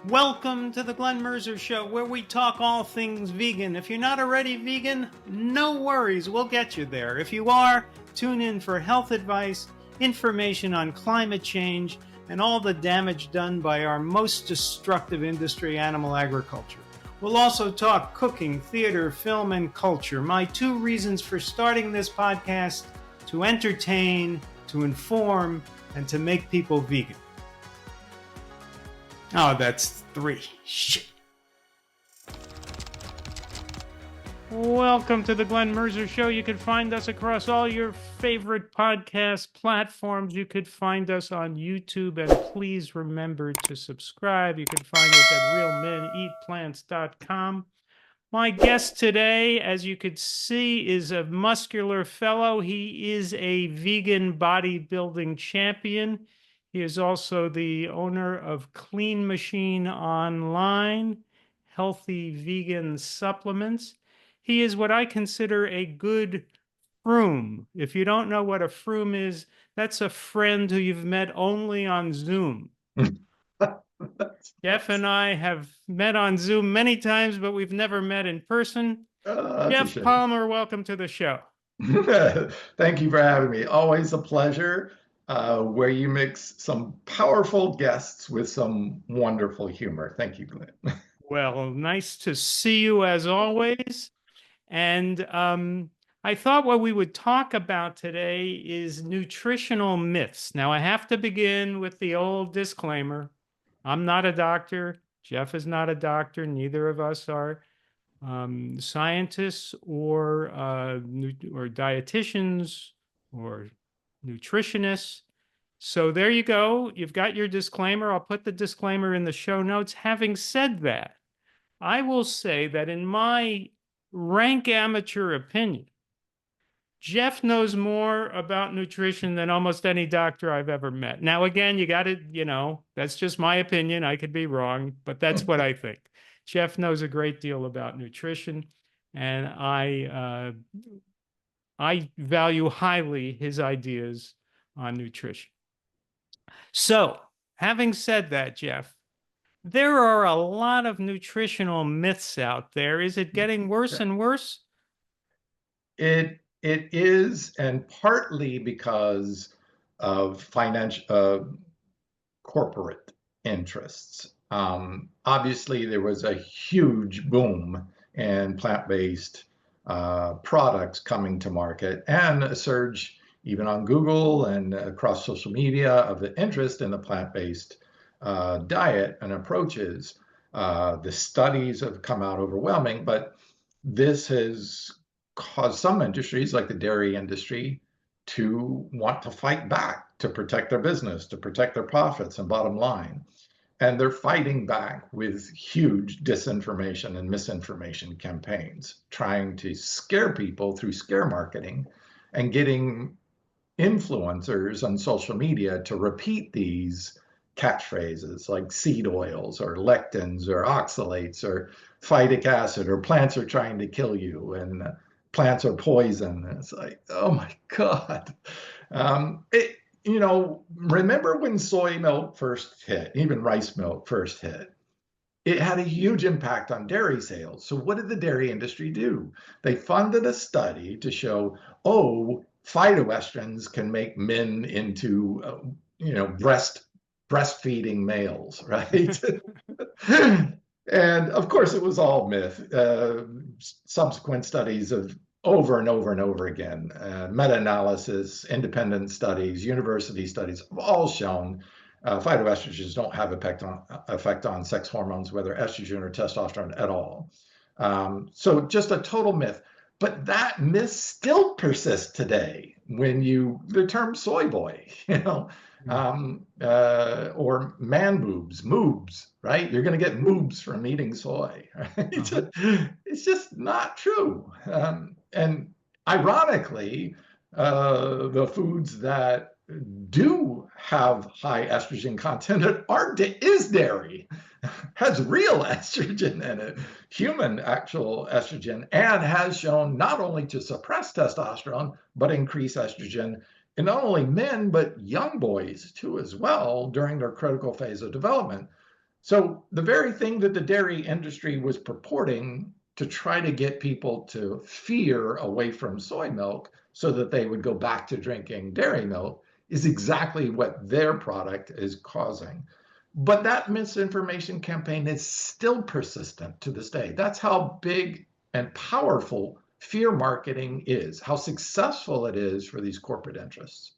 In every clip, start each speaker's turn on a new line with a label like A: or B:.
A: Welcome to the Glen Mercer Show, where we talk all things vegan. If you're not already vegan, no worries, we'll get you there. If you are, tune in for health advice, information on climate change, and all the damage done by our most destructive industry, animal agriculture. We'll also talk cooking, theater, film, and culture. My 2 reasons for starting this podcast: to entertain, to inform, and to make people vegan. Oh, that's 3. Shit. Welcome to the Glen Mercer Show. You can find us across all your favorite podcast platforms. You could find us on YouTube, and please remember to subscribe. You can find us at realmeneatplants.com. My guest today, as you could see, is a muscular fellow. He is a vegan bodybuilding champion. He is also the owner of Clean Machine Online, healthy vegan supplements. He is what I consider a good froom. If you don't know what a froom is, that's a friend who you've met only on Zoom. Geoff and I have met on Zoom many times, but we've never met in person. Geoff Palmer, welcome to the show.
B: Thank you for having me. Always a pleasure, where you mix some powerful guests with some wonderful humor. Thank you, Glenn.
A: Well, nice to see you as always. And I thought what we would talk about today is nutritional myths. Now, I have to begin with the old disclaimer. I'm not a doctor. Geoff is not a doctor. Neither of us are scientists or dietitians or nutritionists. So there you go. You've got your disclaimer. I'll put the disclaimer in the show notes. Having said that, I will say that in my rank amateur opinion, Geoff knows more about nutrition than almost any doctor I've ever met. Now, again, you got to, that's just my opinion. I could be wrong, but that's what I think. Geoff knows a great deal about nutrition, and I value highly his ideas on nutrition. So, having said that, Geoff, there are a lot of nutritional myths out there. Is it getting worse and worse?
B: It is, and partly because of financial corporate interests. Obviously, there was a huge boom in plant-based products coming to market, and a surge even on Google and across social media of the interest in the plant-based diet and approaches. The studies have come out overwhelming, but this has caused some industries, like the dairy industry, to want to fight back to protect their business, to protect their profits and bottom line. And they're fighting back with huge disinformation and misinformation campaigns, trying to scare people through scare marketing and getting influencers on social media to repeat these catchphrases like seed oils or lectins or oxalates or phytic acid or plants are trying to kill you and plants are poison. And it's like, oh my God. Remember when soy milk first hit, even rice milk first hit? It had a huge impact on dairy sales. So what did the dairy industry do? They funded a study to show, phytoestrogens can make men into, breastfeeding males, right? And of course, it was all myth. Subsequent studies of over and over and over again, meta-analysis, independent studies, university studies have all shown phytoestrogens don't have effect on sex hormones, whether estrogen or testosterone at all. So just a total myth. But that myth still persists today when the term soy boy, or man boobs, moobs, right? You're going to get moobs from eating soy. Right? It's just not true. And ironically, the foods that do have high estrogen content is dairy, has real estrogen in it, human actual estrogen, and has shown not only to suppress testosterone, but increase estrogen in not only men, but young boys too as well during their critical phase of development. So the very thing that the dairy industry was purporting to try to get people to fear away from soy milk so that they would go back to drinking dairy milk is exactly what their product is causing. But that misinformation campaign is still persistent to this day. That's how big and powerful fear marketing is, how successful it is for these corporate interests.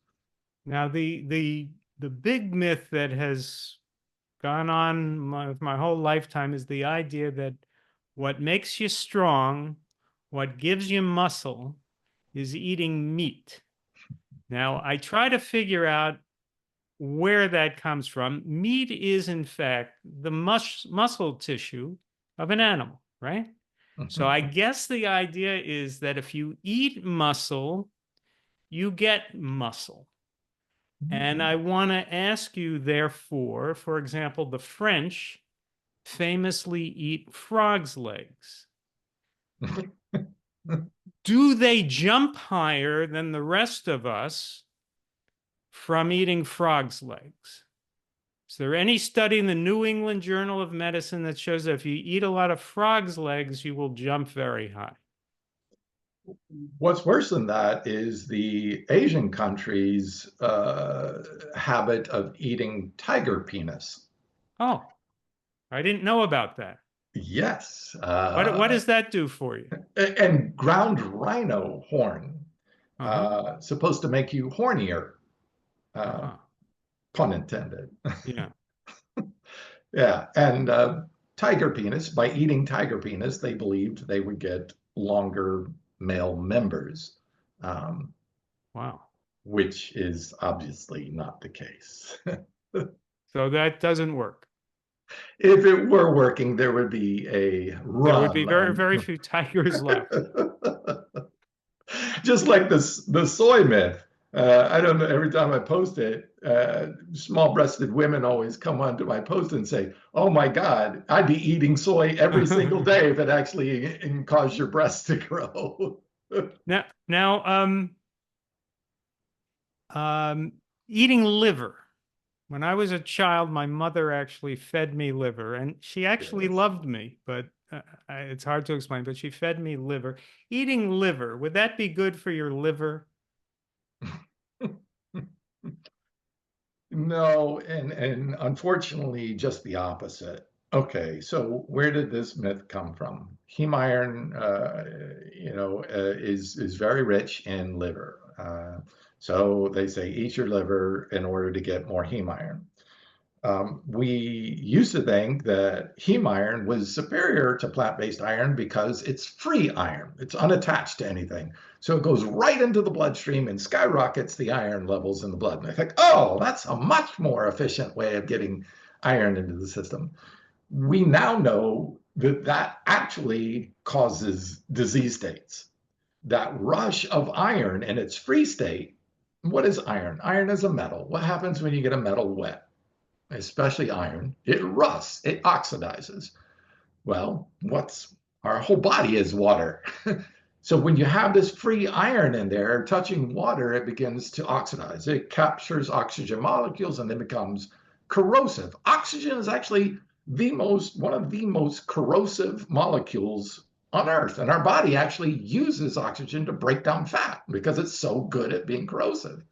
A: Now, the big myth that has gone on my whole lifetime is the idea that what makes you strong, what gives you muscle, is eating meat. Now, I try to figure out where that comes from. Meat is, in fact, the muscle tissue of an animal, right? So I guess the idea is that if you eat muscle, you get muscle. And I want to ask you, therefore, for example, the French famously eat frogs' legs. Do they jump higher than the rest of us from eating frogs' legs? Is there any study in the New England Journal of Medicine that shows that if you eat a lot of frogs' legs, you will jump very high?
B: What's worse than that is the Asian countries' habit of eating tiger penis.
A: Oh, I didn't know about that.
B: Yes,
A: What does that do for you?
B: and ground rhino horn,
A: Uh-huh.
B: supposed to make you hornier,
A: Uh-huh.
B: pun intended.
A: Yeah.
B: Yeah, and tiger penis, by eating tiger penis, they believed they would get longer male members, um,
A: Wow.
B: which is obviously not the case.
A: So that doesn't work.
B: If it were working, there would be a
A: There would be
B: run
A: very,
B: on.
A: very few tigers left.
B: Just like this, the soy myth. I don't know. Every time I post it, small-breasted women always come onto my post and say, "Oh my God, I'd be eating soy every single day if it actually caused your breasts to grow."
A: Now, um, eating liver. When I was a child, my mother actually fed me liver, and she actually
B: Yes.
A: loved me, but it's hard to explain. But she fed me liver. Eating liver, would that be good for your liver?
B: No, and unfortunately, just the opposite. Okay, so where did this myth come from? Heme iron, is very rich in liver. So they say eat your liver in order to get more heme iron. We used to think that heme iron was superior to plant-based iron because it's free iron. It's unattached to anything. So it goes right into the bloodstream and skyrockets the iron levels in the blood. And I think, oh, that's a much more efficient way of getting iron into the system. We now know that that actually causes disease states. That rush of iron in its free state. What is iron? Iron is a metal. What happens when you get a metal wet? Especially iron, it rusts, it oxidizes. Well, what's our whole body is water. So when you have this free iron in there touching water, it begins to oxidize. It captures oxygen molecules and then becomes corrosive. Oxygen is actually one of the most corrosive molecules on Earth. And our body actually uses oxygen to break down fat because it's so good at being corrosive.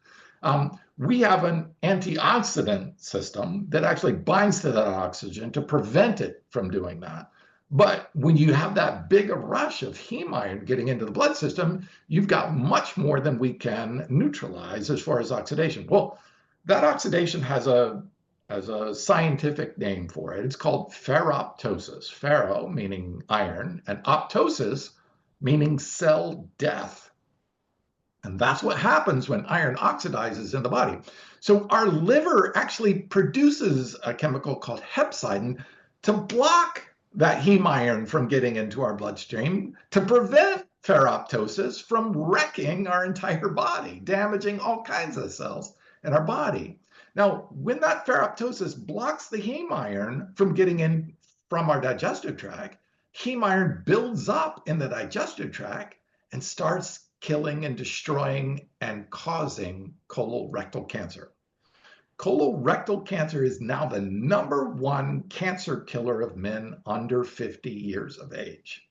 B: We have an antioxidant system that actually binds to that oxygen to prevent it from doing that. But when you have that big rush of heme iron getting into the blood system, you've got much more than we can neutralize as far as oxidation. Well, that oxidation has a scientific name for it. It's called ferroptosis. Ferro meaning iron, and optosis meaning cell death. And that's what happens when iron oxidizes in the body. So our liver actually produces a chemical called hepcidin to block that heme iron from getting into our bloodstream to prevent ferroptosis from wrecking our entire body, damaging all kinds of cells in our body. Now, when that ferroptosis blocks the heme iron from getting in from our digestive tract, heme iron builds up in the digestive tract and starts killing and destroying and causing colorectal cancer. Colorectal cancer is now the #1 cancer killer of men under 50 years of age.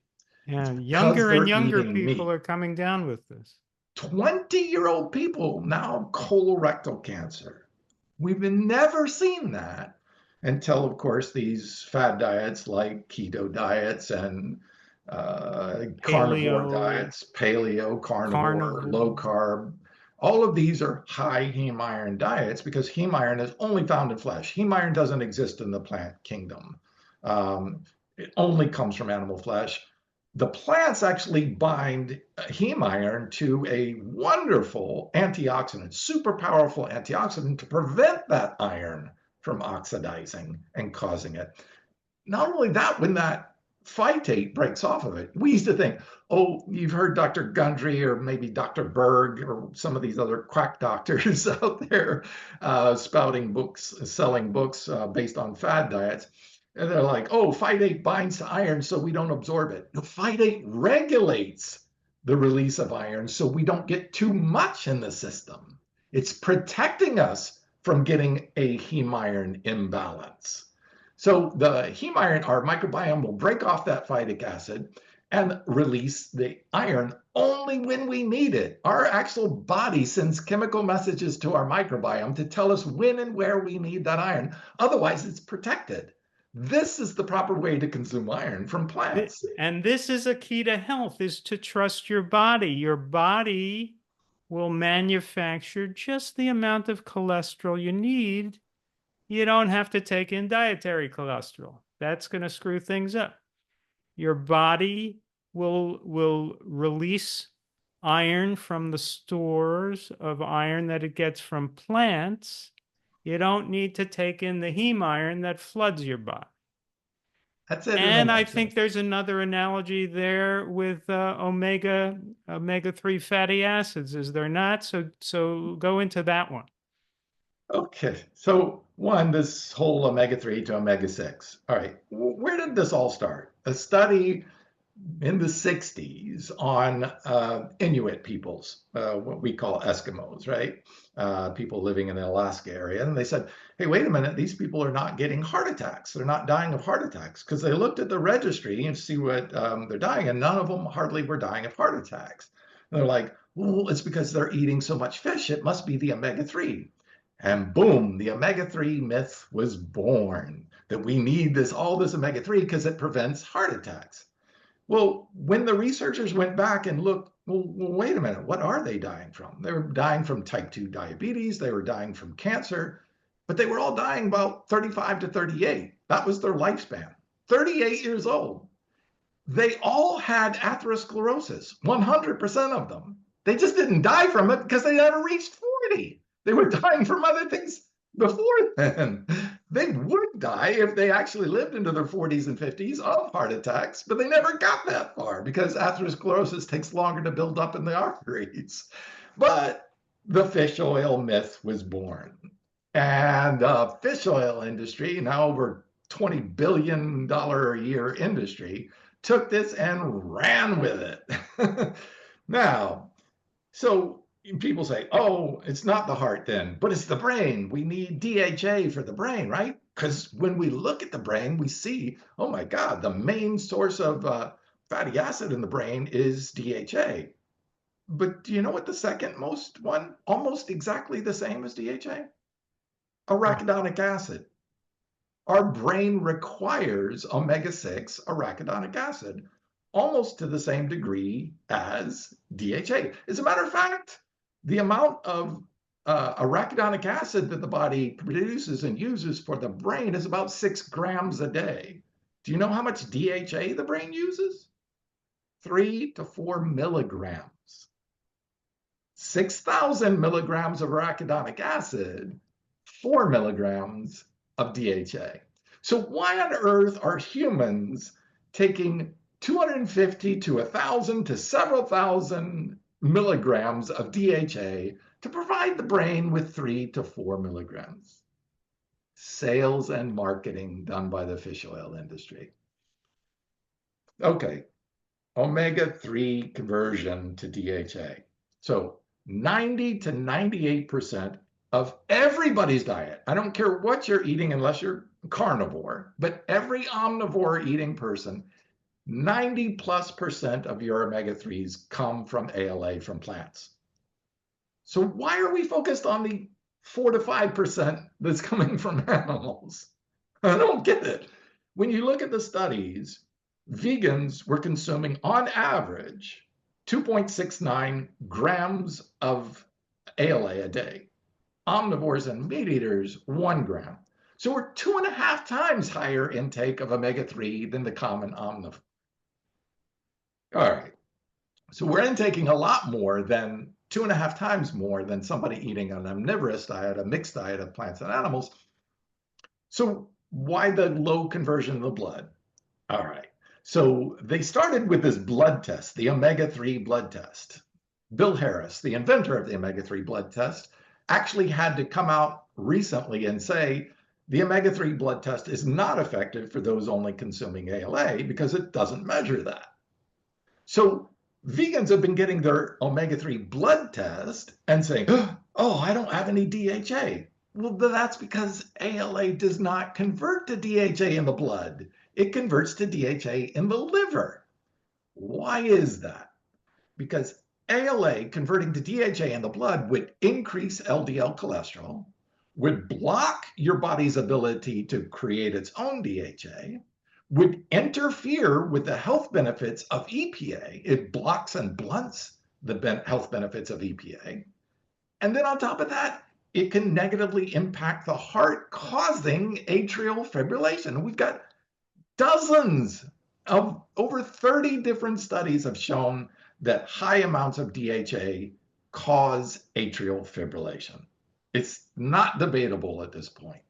B: It's
A: Yeah,
B: because
A: younger and
B: they're
A: younger
B: eating
A: people
B: meat.
A: are coming down with this.
B: 20-year-old people now colorectal cancer. We've never seen that until, of course, these fad diets like keto diets and carnivore
A: Paleo,
B: diets, paleo, carnivore, low
A: carnivore.
B: carb. All of these are high heme iron diets because heme iron is only found in flesh. Heme iron doesn't exist in the plant kingdom. It only comes from animal flesh. The plants actually bind heme iron to a wonderful antioxidant, super powerful antioxidant to prevent that iron from oxidizing and causing it. Not only that, when that phytate breaks off of it, we used to think, oh, you've heard Dr. Gundry or maybe Dr. Berg or some of these other quack doctors out there spouting books, selling books based on fad diets. And they're like, oh, phytate binds to iron so we don't absorb it. No, phytate regulates the release of iron so we don't get too much in the system. It's protecting us from getting a heme iron imbalance. So the heme iron, our microbiome will break off that phytic acid and release the iron only when we need it. Our actual body sends chemical messages to our microbiome to tell us when and where we need that iron. Otherwise, it's protected. This is the proper way to consume iron from plants.
A: And this is a key to health, is to trust your body. Your body will manufacture just the amount of cholesterol you need. You don't have to take in dietary cholesterol. That's going to screw things up. Your body will release iron from the stores of iron that it gets from plants. You don't need to take in the heme iron that floods your body.
B: That's it in a
A: And I
B: nutshell.
A: think there's another analogy there with omega-3 fatty acids, is there not? So go into that one.
B: Okay, so one, this whole omega-3 to omega-6. All right, where did this all start? A study in the 60s on Inuit peoples, what we call Eskimos, right? People living in the Alaska area. And they said, hey, wait a minute, these people are not getting heart attacks. They're not dying of heart attacks because they looked at the registry and see what they're dying, and none of them hardly were dying of heart attacks. And they're like, well, it's because they're eating so much fish. It must be the omega-3. And boom, the omega-3 myth was born that we need all this omega-3 because it prevents heart attacks. Well, when the researchers went back and looked, well, wait a minute, what are they dying from? They were dying from type 2 diabetes, they were dying from cancer, but they were all dying about 35 to 38. That was their lifespan. 38 years old. They all had atherosclerosis, 100% of them. They just didn't die from it because they never reached 40. They were dying from other things before then. They would die if they actually lived into their 40s and 50s of heart attacks, but they never got that far because atherosclerosis takes longer to build up in the arteries. But the fish oil myth was born. And the fish oil industry, now over $20 billion a year industry, took this and ran with it. Now, so people say, oh, it's not the heart then, but it's the brain. We need DHA for the brain, right? Because when we look at the brain, we see, oh my God, the main source of fatty acid in the brain is DHA. But do you know what the second most one, almost exactly the same as DHA? Arachidonic acid. Our brain requires omega-6 arachidonic acid almost to the same degree as DHA. As a matter of fact, the amount of arachidonic acid that the body produces and uses for the brain is about 6 grams a day. Do you know how much DHA the brain uses? 3 to 4 milligrams. 6,000 milligrams of arachidonic acid, 4 milligrams of DHA. So why on earth are humans taking 250 to 1,000 to several thousand milligrams of DHA to provide the brain with 3 to 4 milligrams? Sales and marketing done by the fish oil industry. Okay, omega-3 conversion to DHA. So 90 to 98% of everybody's diet, I don't care what you're eating unless you're carnivore, but every omnivore eating person, 90+% of your omega-3s come from ALA from plants. So why are we focused on the 4 to 5% that's coming from animals? I don't get it. When you look at the studies, vegans were consuming on average 2.69 grams of ALA a day. Omnivores and meat eaters, 1 gram. So we're 2.5 times higher intake of omega-3 than the common omnivore. All right. So we're intaking a lot more than 2.5 times more than somebody eating an omnivorous diet, a mixed diet of plants and animals. So why the low conversion of the blood? All right. So they started with this blood test, the omega-3 blood test. Bill Harris, the inventor of the omega-3 blood test, actually had to come out recently and say the omega-3 blood test is not effective for those only consuming ALA because it doesn't measure that. So vegans have been getting their omega-3 blood test and saying, oh, I don't have any DHA. Well, that's because ALA does not convert to DHA in the blood. It converts to DHA in the liver. Why is that? Because ALA converting to DHA in the blood would increase LDL cholesterol, would block your body's ability to create its own DHA, would interfere with the health benefits of EPA. It blocks and blunts the health benefits of EPA. And then on top of that, it can negatively impact the heart, causing atrial fibrillation. We've got dozens of over 30 different studies have shown that high amounts of DHA cause atrial fibrillation. It's not debatable at this point.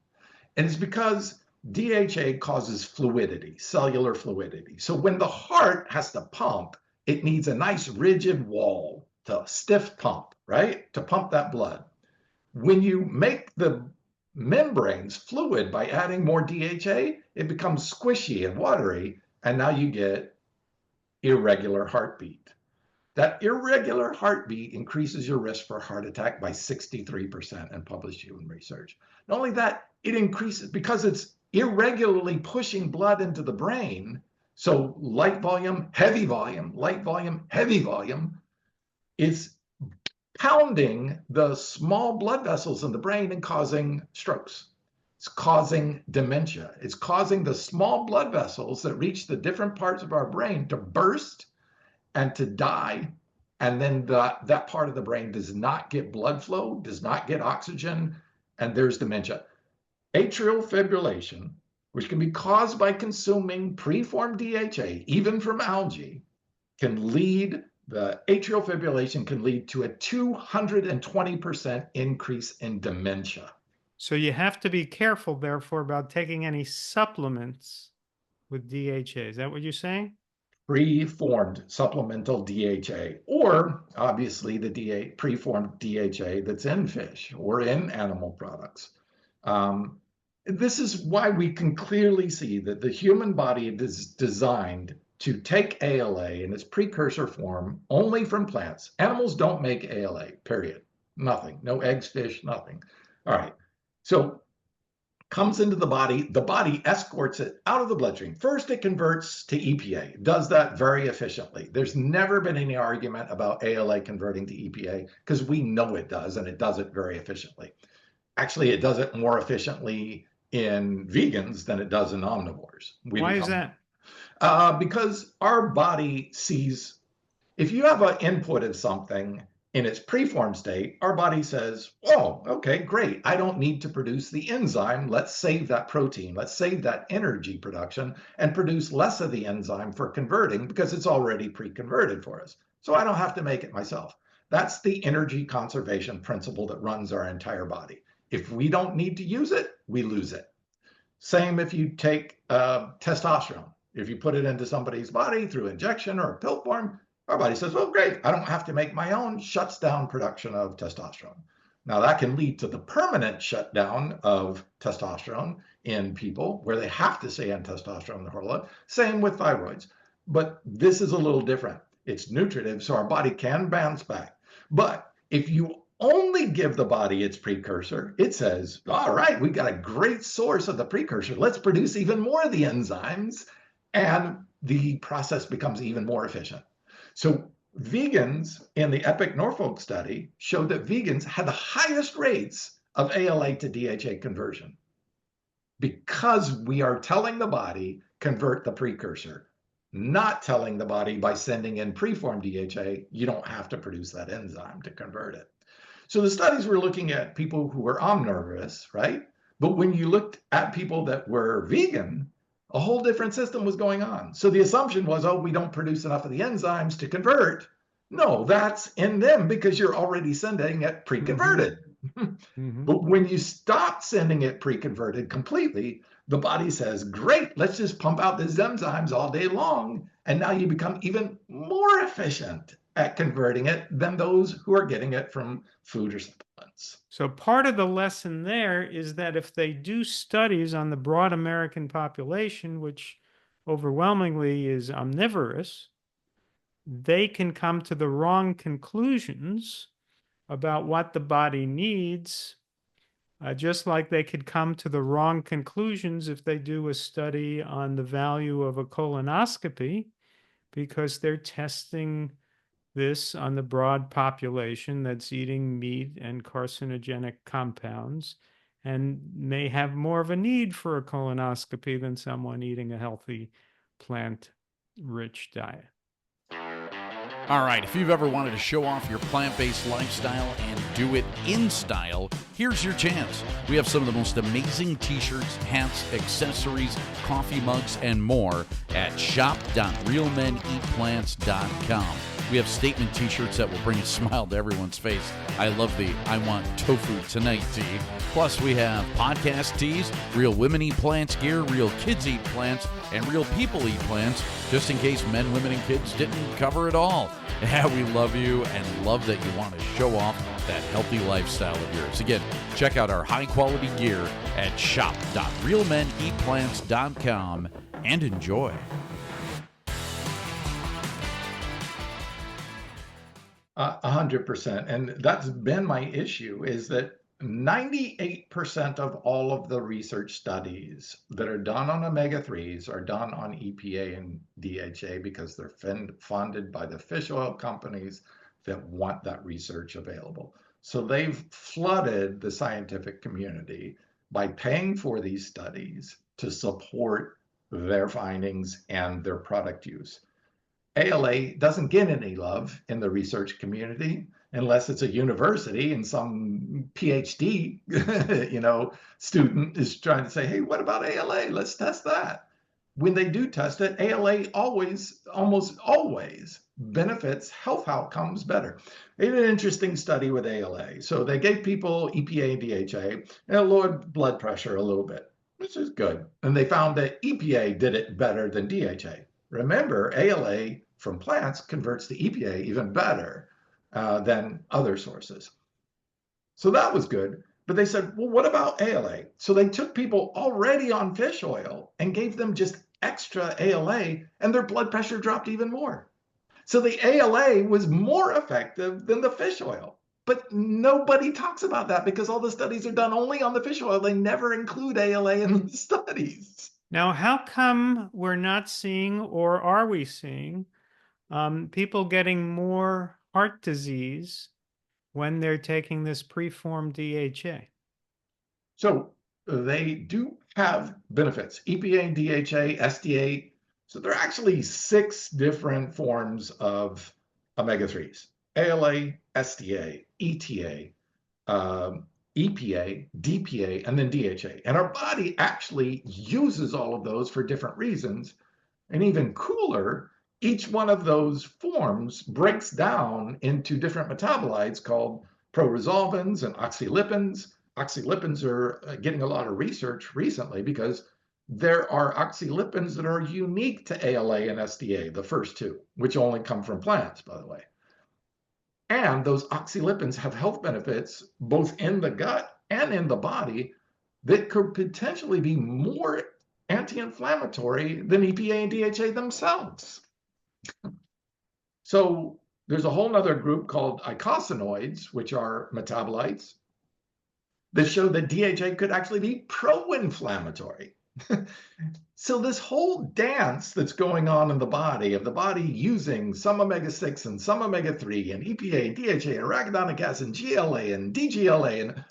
B: And it's because DHA causes fluidity, cellular fluidity. So when the heart has to pump, it needs a nice rigid wall, to stiff pump, right? To pump that blood. When you make the membranes fluid by adding more DHA, it becomes squishy and watery, and now you get irregular heartbeat. That irregular heartbeat increases your risk for heart attack by 63% in published human research. Not only that, it increases because it's irregularly pushing blood into the brain. So light volume, heavy volume, light volume, heavy volume. It's pounding the small blood vessels in the brain and causing strokes. It's causing dementia. It's causing the small blood vessels that reach the different parts of our brain to burst and to die. And then that part of the brain does not get blood flow, does not get oxygen, and there's dementia. Atrial fibrillation, which can be caused by consuming preformed DHA, even from algae, the atrial fibrillation can lead to a 220% increase in dementia.
A: So you have to be careful, therefore, about taking any supplements with DHA. Is that what you're saying?
B: Preformed supplemental DHA, or obviously the preformed DHA that's in fish or in animal products. This is why we can clearly see that the human body is designed to take ALA in its precursor form only from plants. Animals don't make ALA, period. Nothing. No eggs, fish, nothing. All right. So comes into the body escorts it out of the bloodstream. First, it converts to EPA. It does that very efficiently. There's never been any argument about ALA converting to EPA because we know it does, and it does it very efficiently. Actually, it does it more efficiently in vegans than it does in omnivores.
A: Why is that?
B: Because our body sees, if you have an input of something in its preformed state, our body says, oh, okay, great. I don't need to produce the enzyme. Let's save that protein. Let's save that energy production and produce less of the enzyme for converting because it's already pre-converted for us. So I don't have to make it myself. That's the energy conservation principle that runs our entire body. If we don't need to use it, we lose it. Same if you take testosterone. If you put it into somebody's body through injection or a pill form, our body says, oh, great, I don't have to make my own, shuts down production of testosterone. Now, that can lead to the permanent shutdown of testosterone in people where they have to stay on testosterone the whole lot. Same with thyroids. But this is a little different. It's nutritive, so our body can bounce back. But if you only give the body its precursor. It says, all right, we got a great source of the precursor. Let's produce even more of the enzymes. And the process becomes even more efficient. So vegans in the EPIC Norfolk study showed that vegans had the highest rates of ALA to DHA conversion because we are telling the body, convert the precursor, not telling the body by sending in preformed DHA, you don't have to produce that enzyme to convert it. So the studies were looking at people who were omnivorous, right? But when you looked at people that were vegan, a whole different system was going on. So the assumption was, oh, we don't produce enough of the enzymes to convert. No, that's in them because you're already sending it pre-converted. But when you stop sending it pre-converted completely, the body says, great, let's just pump out these enzymes all day long. And now you become even more efficient at converting it than those who are getting it from food or supplements.
A: So part of the lesson there is that if they do studies on the broad American population, which overwhelmingly is omnivorous, they can come to the wrong conclusions about what the body needs, just like they could come to the wrong conclusions if they do a study on the value of a colonoscopy, because they're testing this on the broad population that's eating meat and carcinogenic compounds and may have more of a need for a colonoscopy than someone eating a healthy plant-rich diet.
C: All right, if you've ever wanted to show off your plant-based lifestyle and do it in style, here's your chance. We have some of the most amazing t-shirts, hats, accessories, coffee mugs, and more at shop.realmeneatplants.com. We have statement t-shirts that will bring a smile to everyone's face. I love the I want tofu tonight tee. Plus, we have podcast tees, Real Women Eat Plants gear, Real Kids Eat Plants, and Real People Eat Plants, just in case men, women, and kids didn't cover it all. Yeah, we love you and love that you want to show off that healthy lifestyle of yours. Again, check out our high-quality gear at shop.realmeneatplants.com and enjoy.
B: 100%. And that's been my issue, is that 98% of all of the research studies that are done on omega-3s are done on EPA and DHA because they're funded by the fish oil companies that want that research available. So they've flooded the scientific community by paying for these studies to support their findings and their product use. ALA doesn't get any love in the research community unless it's a university and some PhD, student is trying to say, hey, what about ALA? Let's test that. When they do test it, ALA almost always benefits health outcomes better. They did an interesting study with ALA. So they gave people EPA and DHA and it lowered blood pressure a little bit, which is good. And they found that EPA did it better than DHA. Remember, ALA from plants converts to EPA even better than other sources. So that was good. But they said, well, what about ALA? So they took people already on fish oil and gave them just extra ALA, and their blood pressure dropped even more. So the ALA was more effective than the fish oil. But nobody talks about that because all the studies are done only on the fish oil. They never include ALA in the studies.
A: Now, how come we're not seeing, or are we seeing, people getting more heart disease when they're taking this preformed DHA?
B: So they do have benefits, EPA, DHA, SDA. So there are actually 6 different forms of omega-3s, ALA, SDA, ETA, EPA, DPA, and then DHA. And our body actually uses all of those for different reasons. And even cooler, each one of those forms breaks down into different metabolites called proresolvins and oxylipins. Oxylipins are getting a lot of research recently because there are oxylipins that are unique to ALA and SDA, the first 2, which only come from plants, by the way. And those oxylipins have health benefits both in the gut and in the body that could potentially be more anti-inflammatory than EPA and DHA themselves. So there's a whole other group called eicosanoids, which are metabolites, that show that DHA could actually be pro-inflammatory. So this whole dance that's going on in the body using some omega-6 and some omega-3 and EPA, DHA, and arachidonic acid, and GLA and DGLA, and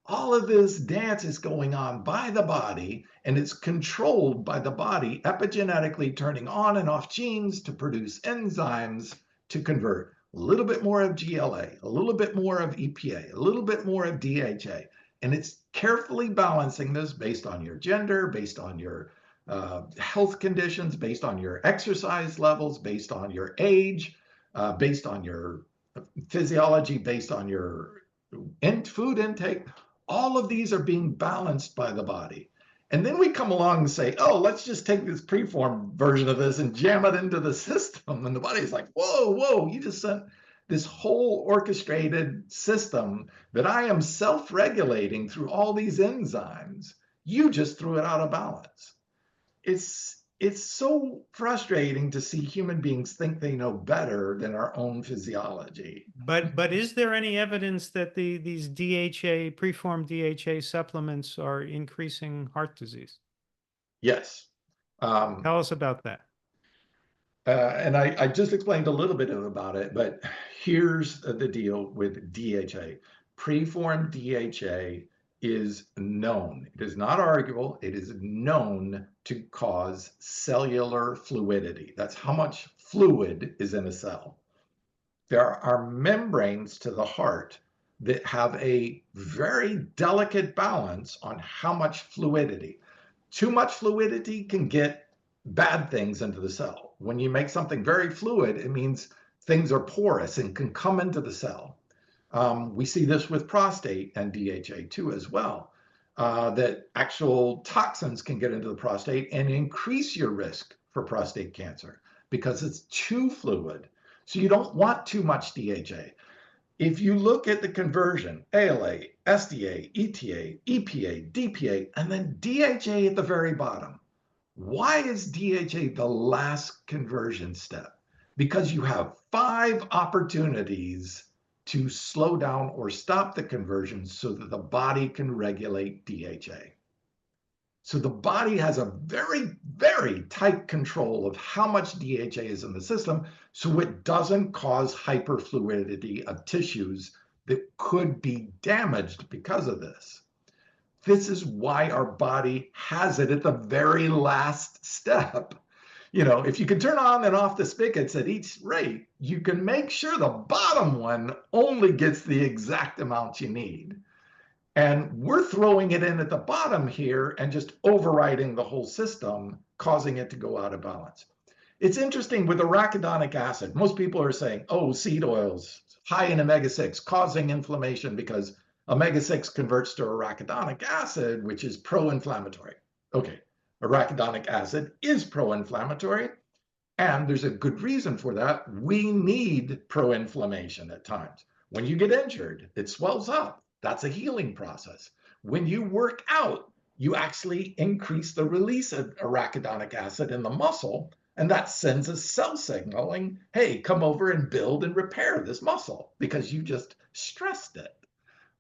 B: all of this dance is going on by the body, and it's controlled by the body epigenetically turning on and off genes to produce enzymes to convert a little bit more of GLA, a little bit more of EPA, a little bit more of DHA. And it's carefully balancing this based on your gender, based on your health conditions, based on your exercise levels, based on your age, based on your physiology, based on your food intake. All of these are being balanced by the body. And then we come along and say, oh, let's just take this preformed version of this and jam it into the system. And the body's like, whoa, you just sent this whole orchestrated system that I am self-regulating through all these enzymes. You just threw it out of balance. It's so frustrating to see human beings think they know better than our own physiology.
A: But is there any evidence that these DHA, preformed DHA supplements are increasing heart disease?
B: Yes.
A: Tell us about that.
B: And I just explained a little bit about it, but here's the deal with DHA. Preformed DHA is known. It is not arguable. It is known to cause cellular fluidity. That's how much fluid is in a cell. There are membranes to the heart that have a very delicate balance on how much fluidity. Too much fluidity can get bad things into the cell. When you make something very fluid, it means things are porous and can come into the cell. We see this with prostate and DHA too as well, that actual toxins can get into the prostate and increase your risk for prostate cancer because it's too fluid. So you don't want too much DHA. If you look at the conversion, ALA, SDA, ETA, EPA, DPA, and then DHA at the very bottom, why is DHA the last conversion step? Because you have 5 opportunities to slow down or stop the conversion so that the body can regulate DHA. So the body has a very, very tight control of how much DHA is in the system so it doesn't cause hyperfluidity of tissues that could be damaged because of this. This is why our body has it at the very last step. You know, if you can turn on and off the spigots at each rate, you can make sure the bottom one only gets the exact amount you need. And we're throwing it in at the bottom here and just overriding the whole system, causing it to go out of balance. It's interesting with arachidonic acid. Most people are saying, oh, seed oils, high in omega-6, causing inflammation because omega-6 converts to arachidonic acid, which is pro-inflammatory. Okay, arachidonic acid is pro-inflammatory, and there's a good reason for that. We need pro-inflammation at times. When you get injured, it swells up. That's a healing process. When you work out, you actually increase the release of arachidonic acid in the muscle, and that sends a cell signaling, hey, come over and build and repair this muscle because you just stressed it.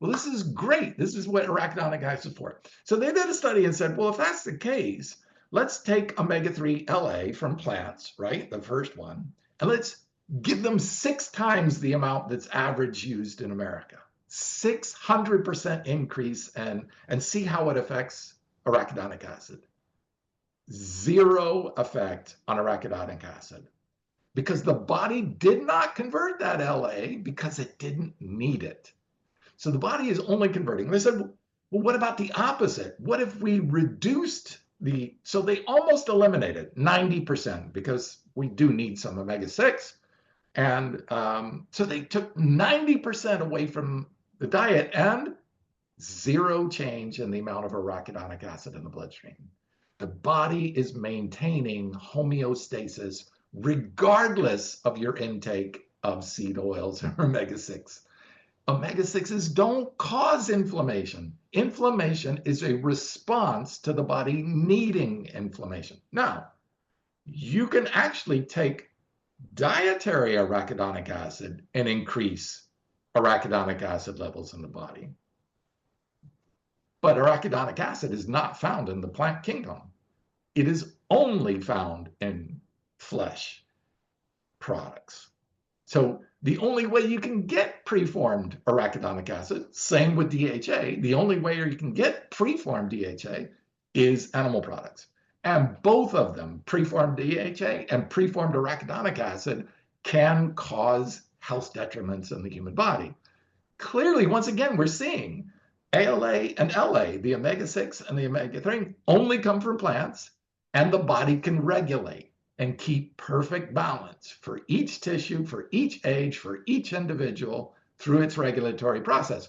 B: Well, this is great. This is what arachidonic acid is for. So they did a study and said, well, if that's the case, let's take omega-3 LA from plants, right? The first one, and let's give them 6 times the amount that's average used in America. 600% increase and see how it affects arachidonic acid. 0 effect on arachidonic acid because the body did not convert that LA because it didn't need it. So the body is only converting. They said, well, what about the opposite? What if we reduced so they almost eliminated 90% because we do need some omega-6. And so they took 90% away from the diet and 0 change in the amount of arachidonic acid in the bloodstream. The body is maintaining homeostasis regardless of your intake of seed oils or omega-6. Omega-6s don't cause inflammation. Inflammation is a response to the body needing inflammation. Now, you can actually take dietary arachidonic acid and increase arachidonic acid levels in the body. But arachidonic acid is not found in the plant kingdom. It is only found in flesh products. So the only way you can get preformed arachidonic acid, same with DHA, the only way you can get preformed DHA is animal products. And both of them, preformed DHA and preformed arachidonic acid, can cause health detriments in the human body. Clearly, once again, we're seeing ALA and LA, the omega-6 and the omega-3, only come from plants, and the body can regulate and keep perfect balance for each tissue, for each age, for each individual through its regulatory process.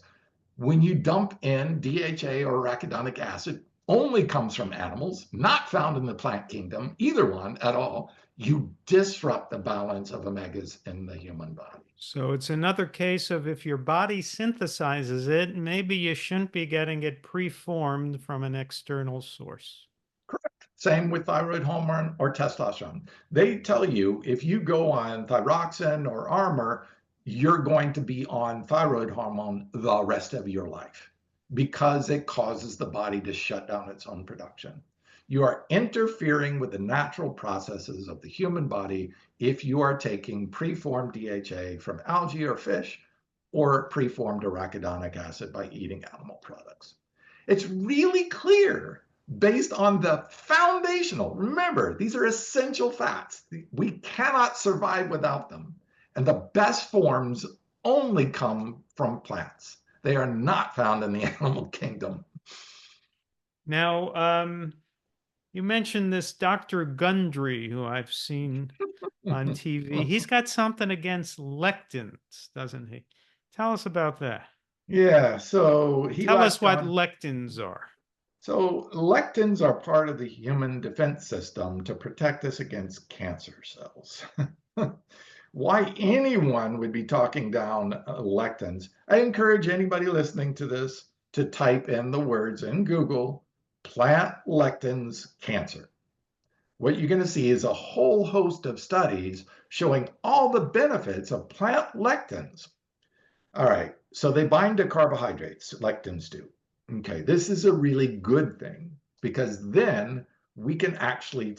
B: When you dump in DHA or arachidonic acid, only comes from animals, not found in the plant kingdom, either one at all, you disrupt the balance of omegas in the human body.
A: So it's another case of if your body synthesizes it, maybe you shouldn't be getting it preformed from an external source.
B: Correct. Same with thyroid hormone or testosterone. They tell you if you go on thyroxine or Armour, you're going to be on thyroid hormone the rest of your life because it causes the body to shut down its own production. You are interfering with the natural processes of the human body if you are taking preformed DHA from algae or fish or preformed arachidonic acid by eating animal products. It's really clear based on the foundational, remember, these are essential fats. We cannot survive without them. And the best forms only come from plants. They are not found in the animal kingdom.
A: Now, you mentioned this Dr. Gundry, who I've seen on TV. He's got something against lectins, doesn't he? Tell us about that.
B: Yeah, so
A: Tell us what lectins are.
B: So lectins are part of the human defense system to protect us against cancer cells. Why anyone would be talking down lectins, I encourage anybody listening to this to type in the words in Google, plant lectins cancer. What you're going to see is a whole host of studies showing all the benefits of plant lectins. All right, so they bind to carbohydrates, lectins do. Okay, this is a really good thing because then we can actually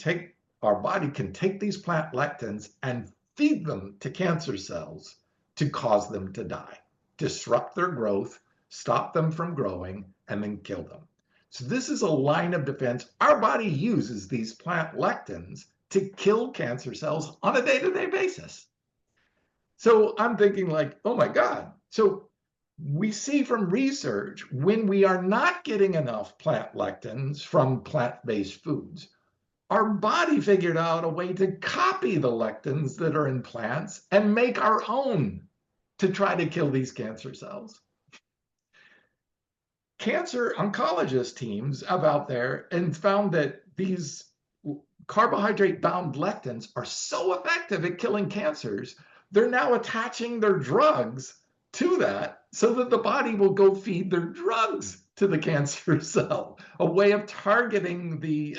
B: our body can take these plant lectins and feed them to cancer cells to cause them to die, disrupt their growth, stop them from growing, and then kill them. So this is a line of defense. Our body uses these plant lectins to kill cancer cells on a day-to-day basis. So I'm thinking like, oh my God. So we see from research when we are not getting enough plant lectins from plant-based foods, our body figured out a way to copy the lectins that are in plants and make our own to try to kill these cancer cells. Cancer oncologist teams have out there and found that these carbohydrate-bound lectins are so effective at killing cancers, they're now attaching their drugs to that so that the body will go feed their drugs to the cancer cell, a way of targeting the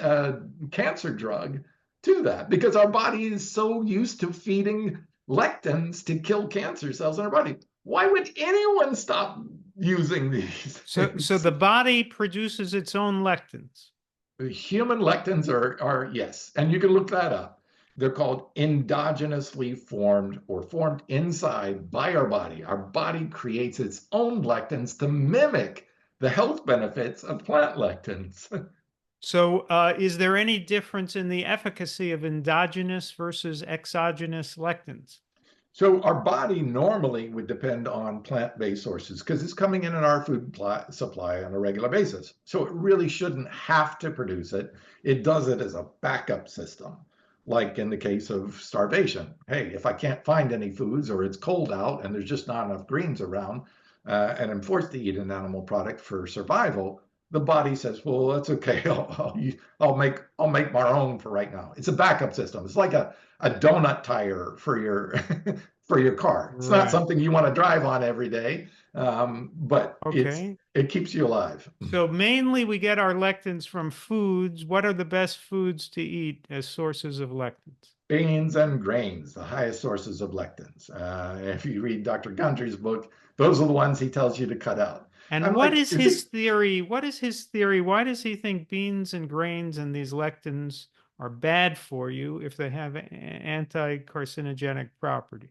B: cancer drug to that, because our body is so used to feeding lectins to kill cancer cells in our body. Why would anyone stop using these?
A: So the body produces its own lectins.
B: Human lectins are yes, and you can look that up. They're called endogenously formed or formed inside by our body. Our body creates its own lectins to mimic the health benefits of plant lectins.
A: So is there any difference in the efficacy of endogenous versus exogenous lectins?
B: So our body normally would depend on plant-based sources because it's coming in our food supply on a regular basis. So it really shouldn't have to produce it. It does it as a backup system, like in the case of starvation. Hey, if I can't find any foods or it's cold out and there's just not enough greens around and I'm forced to eat an animal product for survival, the body says, well, that's okay. I'll make my own for right now. It's a backup system. It's like a donut tire for your for your car. It's not
A: Right.
B: something you want to drive on every day, but
A: Okay.
B: it keeps you alive.
A: So mainly we get our lectins from foods. What are the best foods to eat as sources of lectins?
B: Beans and grains, the highest sources of lectins. If you read Dr. Gundry's book, those are the ones he tells you to cut out.
A: And
B: I'm
A: what
B: like,
A: is his theory? What is his theory? Why does he think beans and grains and these lectins are bad for you if they have anti-carcinogenic properties?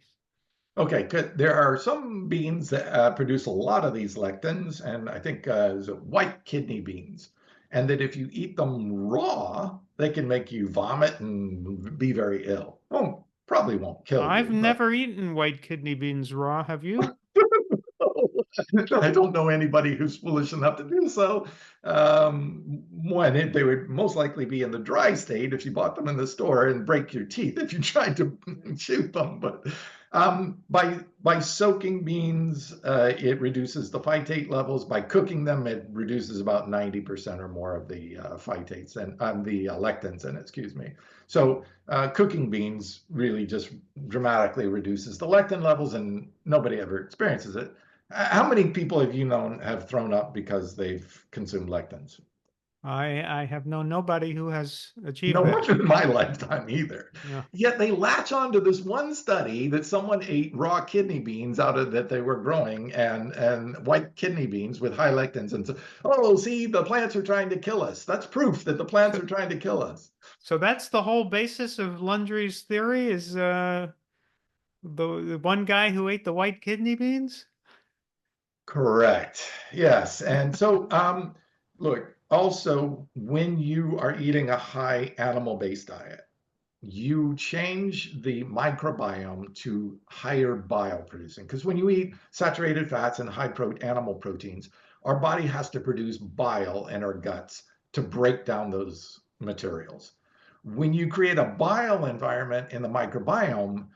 B: Okay, good. There are some beans that produce a lot of these lectins, and I think is it white kidney beans. And that if you eat them raw, they can make you vomit and be very ill. Probably won't kill
A: I've
B: you, but
A: never eaten white kidney beans raw. Have you?
B: I don't know anybody who's foolish enough to do so. They would most likely be in the dry state if you bought them in the store and break your teeth if you tried to chew them. But by soaking beans, it reduces the phytate levels. By cooking them, it reduces about 90% or more of the phytates and the lectins in it, excuse me. So cooking beans really just dramatically reduces the lectin levels, and nobody ever experiences it. How many people have you known have thrown up because they've consumed lectins?
A: I have known nobody who has achieved
B: No
A: that.
B: one in my lifetime either.
A: Yeah.
B: Yet they latch on to this one study that someone ate raw kidney beans out of that they were growing and white kidney beans with high lectins and so, oh, see, the plants are trying to kill us. That's proof that the plants are trying to kill us.
A: So that's the whole basis of Landry's theory is the one guy who ate the white kidney beans?
B: Correct. Yes. And so, look, also, when you are eating a high animal-based diet, you change the microbiome to higher bile producing. Because when you eat saturated fats and high animal proteins, our body has to produce bile in our guts to break down those materials. When you create a bile environment in the microbiome,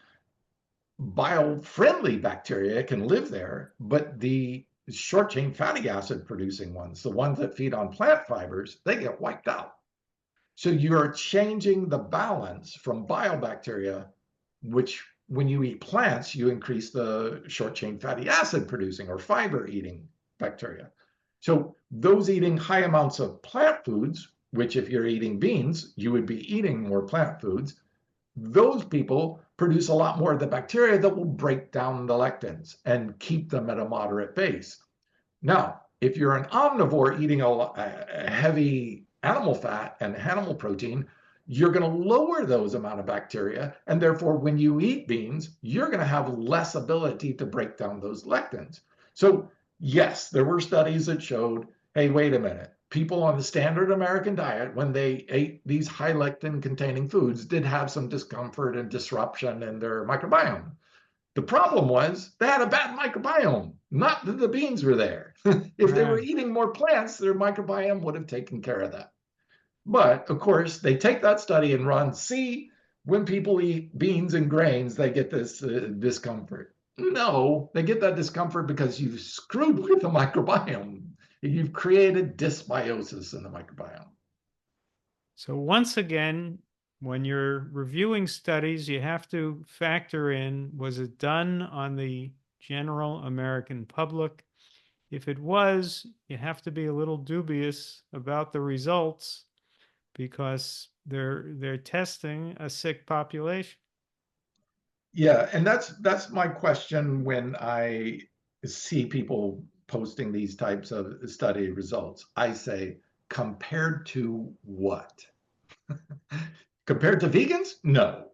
B: bile-friendly bacteria can live there, but the short chain fatty acid producing ones, the ones that feed on plant fibers, they get wiped out. So you're changing the balance from bile bacteria, which when you eat plants, you increase the short chain fatty acid producing or fiber eating bacteria. So those eating high amounts of plant foods, which if you're eating beans, you would be eating more plant foods, those people produce a lot more of the bacteria that will break down the lectins and keep them at a moderate pace. Now, if you're an omnivore eating a heavy animal fat and animal protein, you're going to lower those amount of bacteria. And therefore, when you eat beans, you're going to have less ability to break down those lectins. So yes, there were studies that showed, hey, wait a minute. People on the standard American diet, when they ate these high lectin containing foods, did have some discomfort and disruption in their microbiome. The problem was they had a bad microbiome, not that the beans were there. If they were
A: Right.
B: eating more plants, their microbiome would have taken care of that. But of course, they take that study and run, see, when people eat beans and grains, they get this discomfort. No, they get that discomfort because you've screwed with the microbiome. You've created dysbiosis in the microbiome.
A: So once again, when you're reviewing studies, you have to factor in, was it done on the general American public? If it was, you have to be a little dubious about the results because they're testing a sick population.
B: Yeah, and that's my question when I see people posting these types of study results. I say, compared to what? Compared to vegans? No.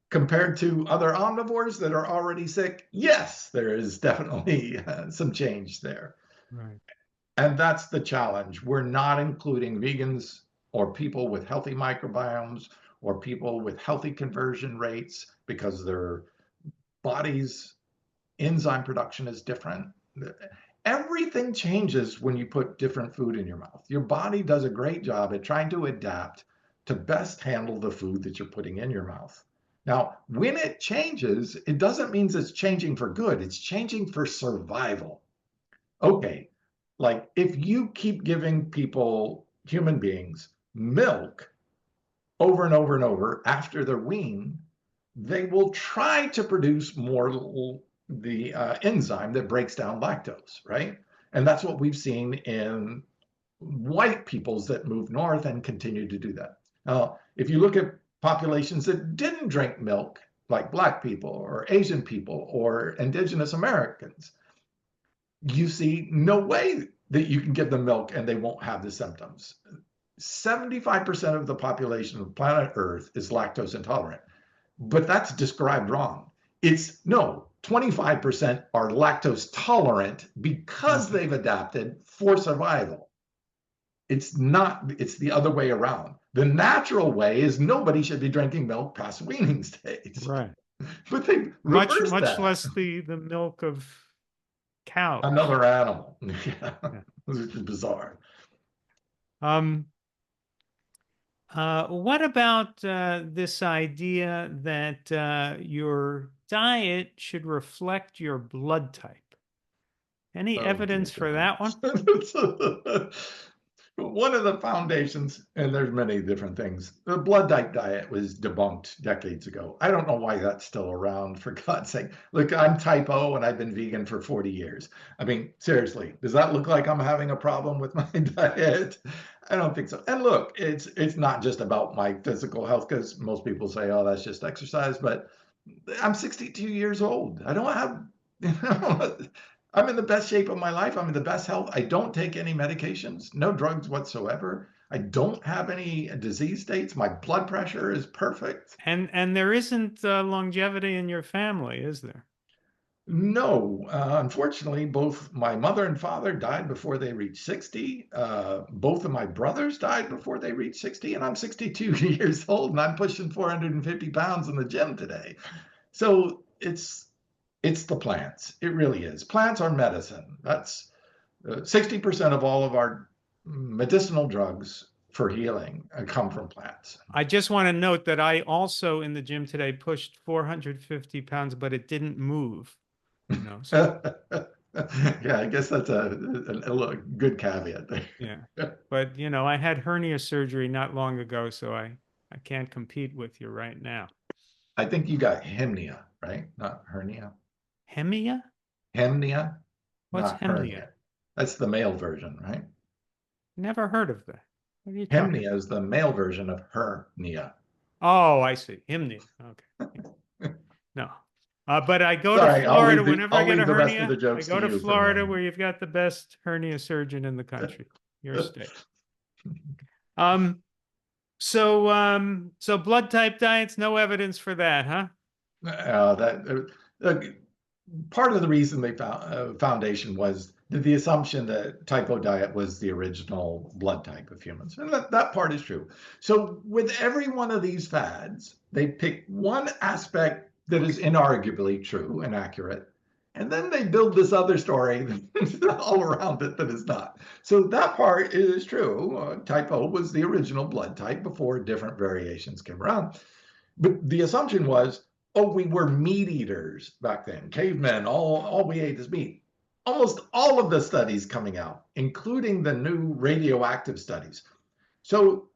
B: Compared to other omnivores that are already sick? Yes, there is definitely some change there.
A: Right.
B: And that's the challenge. We're not including vegans or people with healthy microbiomes or people with healthy conversion rates because their body's enzyme production is different. Everything changes when you put different food in your mouth. Your body does a great job at trying to adapt to best handle the food that you're putting in your mouth. Now, when it changes, it doesn't mean it's changing for good. It's changing for survival. Okay, like if you keep giving people, human beings, milk over and over and over after they're weaned, they will try to produce more the enzyme that breaks down lactose, right? And that's what we've seen in white peoples that move north and continue to do that. Now, if you look at populations that didn't drink milk, like Black people or Asian people or Indigenous Americans, you see no way that you can give them milk and they won't have the symptoms. 75% of the population of planet Earth is lactose intolerant, but that's described wrong. It's no, 25% are lactose tolerant because they've adapted for survival. It's not, it's the other way around. The natural way is nobody should be drinking milk past weaning stage.
A: Right.
B: But they
A: Much
B: reversed that.
A: less the milk of cows.
B: Another animal. Yeah.
A: Yeah.
B: Which is bizarre.
A: What about this idea that your diet should reflect your blood type? Any evidence for that one?
B: One of the foundations, and there's many different things, the blood type diet was debunked decades ago. I don't know why that's still around, for God's sake. Look, I'm type O and I've been vegan for 40 years. I mean, seriously, does that look like I'm having a problem with my diet? I don't think so. And look, it's not just about my physical health, because most people say, oh, that's just exercise, but I'm 62 years old. I don't have, I'm in the best shape of my life. I'm in the best health. I don't take any medications, no drugs whatsoever. I don't have any disease states. My blood pressure is perfect.
A: And there isn't longevity in your family, is there?
B: No, unfortunately, both my mother and father died before they reached 60. Both of my brothers died before they reached 60, and I'm 62 years old, and I'm pushing 450 pounds in the gym today. So it's the plants. It really is. Plants are medicine. That's 60% of all of our medicinal drugs for healing come from plants.
A: I just want to note that I also in the gym today pushed 450 pounds, but it didn't move. You know, so.
B: Yeah, I guess that's a good caveat there.
A: Yeah, but you know, I had hernia surgery not long ago, so I can't compete with you right now.
B: I think you got hemnia, right? Not hernia.
A: Hemia?
B: Hemnia?
A: What's
B: Not
A: hemnia?
B: hernia. That's the male version, right?
A: Never heard of that. What are you talking
B: Hemnia is the male version of hernia.
A: Oh, I see. Hemnia. Okay. No. But I go
B: Sorry,
A: to Florida whenever I
B: I'll
A: get a
B: leave the rest of
A: hernia.
B: the
A: I
B: jokes
A: go
B: to
A: to
B: you from
A: Florida
B: now on.
A: where you've got the best hernia surgeon in the country, your state. So blood type diets, no evidence for that, huh?
B: Part of the reason they found foundation was the assumption that type O diet was the original blood type of humans, and that part is true. So with every one of these fads, they pick one aspect that is inarguably true and accurate, and then they build this other story all around it that is not. So that part is true. Type O was the original blood type before different variations came around. But the assumption was, oh, we were meat eaters back then. Cavemen, all we ate is meat. Almost all of the studies coming out, including the new radioactive studies. So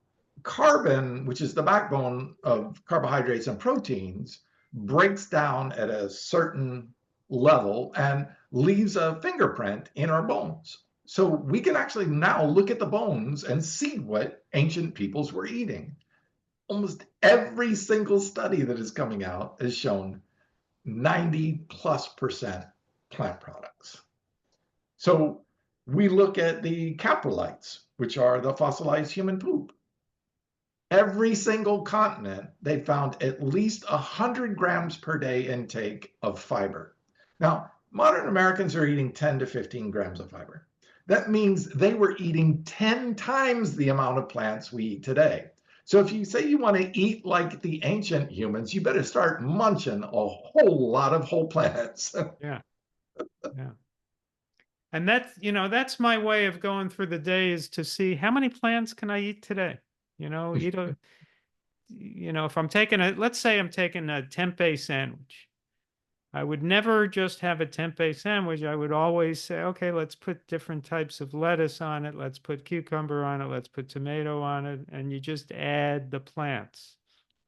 B: carbon, which is the backbone of carbohydrates and proteins, breaks down at a certain level and leaves a fingerprint in our bones. So we can actually now look at the bones and see what ancient peoples were eating. Almost every single study that is coming out has shown 90+% plant products. So we look at the coprolites, which are the fossilized human poop. Every single continent, they found at least 100 grams per day intake of fiber. Now, modern Americans are eating 10 to 15 grams of fiber. That means they were eating 10 times the amount of plants we eat today. So if you say you want to eat like the ancient humans, you better start munching a whole lot of whole plants.
A: Yeah. Yeah. And that's my way of going through the day, is to see how many plants can I eat today? If I'm taking let's say I'm taking a tempeh sandwich. I would never just have a tempeh sandwich. I would always say, okay, let's put different types of lettuce on it. Let's put cucumber on it. Let's put tomato on it. And you just add the plants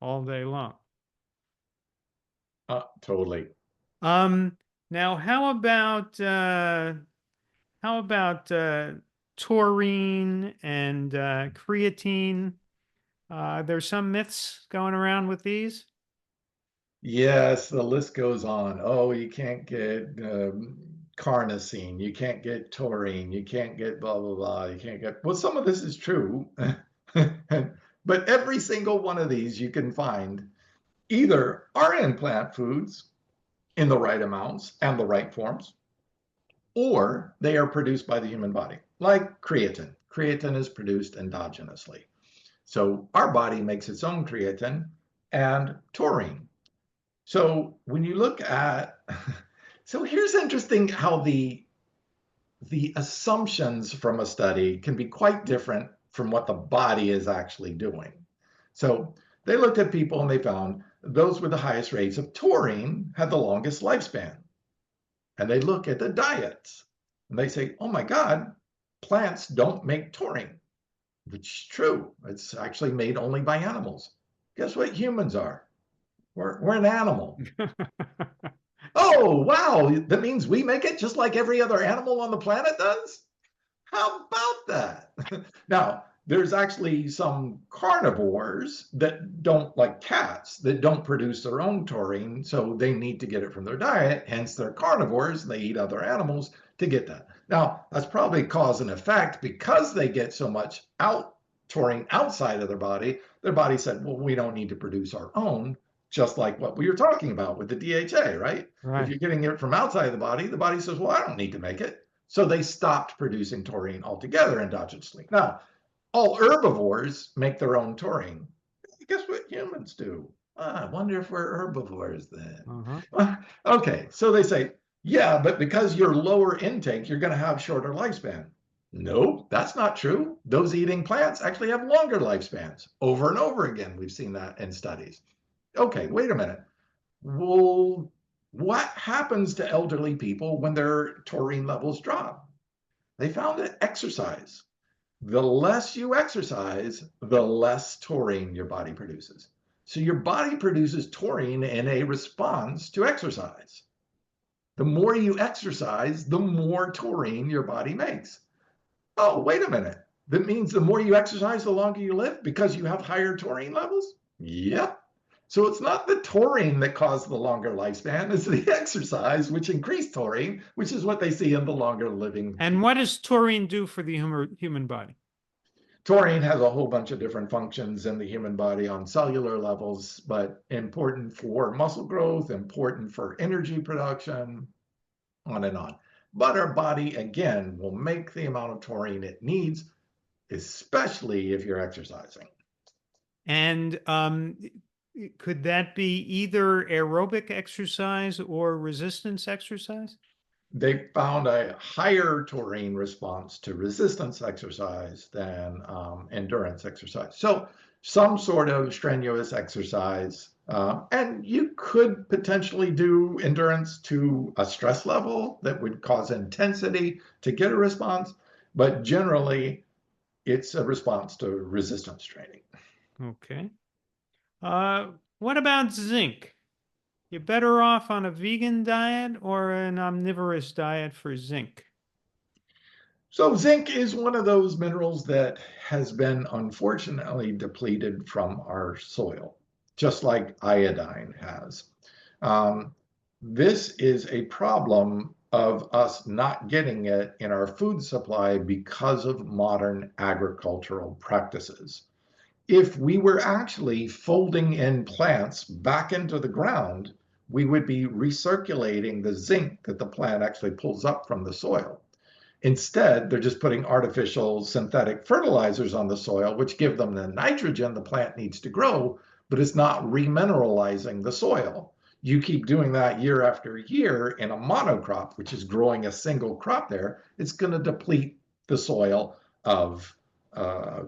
A: all day long.
B: Totally.
A: Now how about taurine and creatine? There's some myths going around with these.
B: Yes, the list goes on. Oh, you can't get carnosine, you can't get taurine, you can't get blah, blah, blah, you can't get. Well, some of this is true. But every single one of these you can find either are in plant foods in the right amounts and the right forms, or they are produced by the human body, like creatine. Creatine is produced endogenously. So our body makes its own creatine and taurine. So when you look at, so here's interesting how the assumptions from a study can be quite different from what the body is actually doing. So they looked at people and they found those with the highest rates of taurine had the longest lifespan. And they look at the diets and they say, oh my God, plants don't make taurine, which is true. It's actually made only by animals. Guess what humans are? We're an animal. Oh, wow. That means we make it just like every other animal on the planet does? How about that? Now, there's actually some carnivores that don't, like cats, that don't produce their own taurine, so they need to get it from their diet. Hence, they're carnivores. They eat other animals to get that. Now, that's probably cause and effect because they get so much taurine outside of their body said, well, we don't need to produce our own, just like what we were talking about with the DHA, right? If you're getting it from outside the body says, well, I don't need to make it. So they stopped producing taurine altogether endogenously. Now, all herbivores make their own taurine. Guess what humans do? I wonder if we're herbivores then. Okay, so they say, yeah, but because you're lower intake, you're going to have shorter lifespan. Nope, that's not true. Those eating plants actually have longer lifespans. Over and over again, we've seen that in studies. Okay, wait a minute. Well, what happens to elderly people when their taurine levels drop? They found that exercise. The less you exercise, the less taurine your body produces. So your body produces taurine in a response to exercise. The more you exercise, the more taurine your body makes. Oh, wait a minute. That means the more you exercise, the longer you live because you have higher taurine levels? Yep. So it's not the taurine that caused the longer lifespan, it's the exercise which increased taurine, which is what they see in the longer living.
A: And what does taurine do for the human body?
B: Taurine has a whole bunch of different functions in the human body on cellular levels, but important for muscle growth, important for energy production, on and on. But our body, again, will make the amount of taurine it needs, especially if you're exercising.
A: And could that be either aerobic exercise or resistance exercise?
B: They found a higher taurine response to resistance exercise than endurance exercise. So some sort of strenuous exercise, and you could potentially do endurance to a stress level that would cause intensity to get a response, but generally it's a response to resistance training.
A: Okay. What about zinc? You're better off on a vegan diet or an omnivorous diet for zinc?
B: So zinc is one of those minerals that has been unfortunately depleted from our soil, just like iodine has. This is a problem of us not getting it in our food supply because of modern agricultural practices. If we were actually folding in plants back into the ground, we would be recirculating the zinc that the plant actually pulls up from the soil. Instead, they're just putting artificial synthetic fertilizers on the soil, which give them the nitrogen the plant needs to grow, but it's not remineralizing the soil. You keep doing that year after year in a monocrop, which is growing a single crop there, it's going to deplete the soil of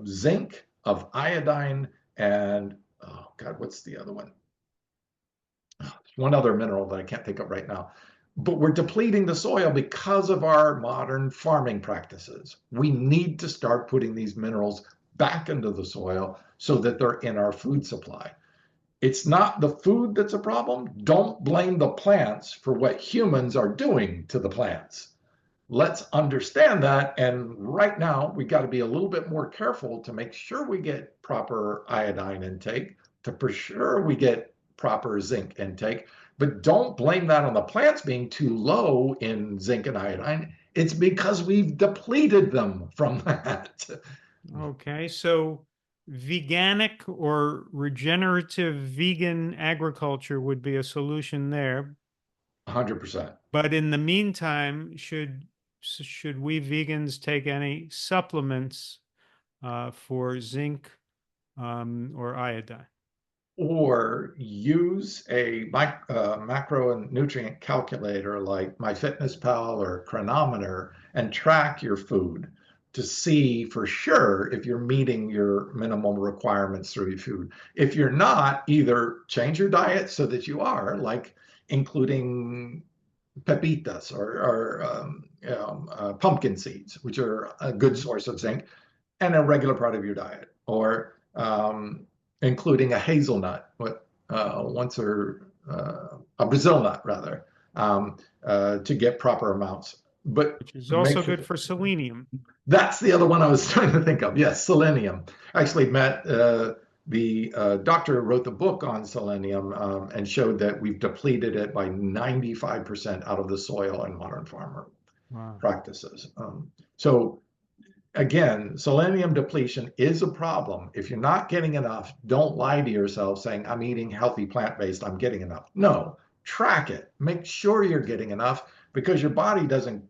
B: zinc, of iodine, and oh God, what's the other one? There's one other mineral that I can't think of right now. But we're depleting the soil because of our modern farming practices. We need to start putting these minerals back into the soil so that they're in our food supply. it's not the food that's a problem. Don't blame the plants for what humans are doing to the plants. Let's understand that. And right now, we got to be a little bit more careful to make sure we get proper iodine intake, to for sure we get proper zinc intake. But don't blame that on the plants being too low in zinc and iodine. It's because we've depleted them from that.
A: Okay, so veganic or regenerative vegan agriculture would be a solution there.
B: 100%.
A: But in the meantime, should we vegans take any supplements for zinc or iodine?
B: Or use a macro and nutrient calculator like MyFitnessPal or Chronometer and track your food to see for sure if you're meeting your minimum requirements through your food. If you're not, either change your diet so that you are, like including pepitas or pumpkin seeds, which are a good source of zinc and a regular part of your diet, or including a hazelnut, once or a Brazil nut rather, to get proper amounts. But
A: which is also
B: sure
A: good for selenium.
B: That's the other one I was trying to think of. Yes, selenium. I actually met the doctor who wrote the book on selenium and showed that we've depleted it by 95% out of the soil in modern farmer practices. So again, selenium depletion is a problem. If you're not getting enough, don't lie to yourself saying, I'm eating healthy plant-based, I'm getting enough. No, track it. Make sure you're getting enough, because your body doesn't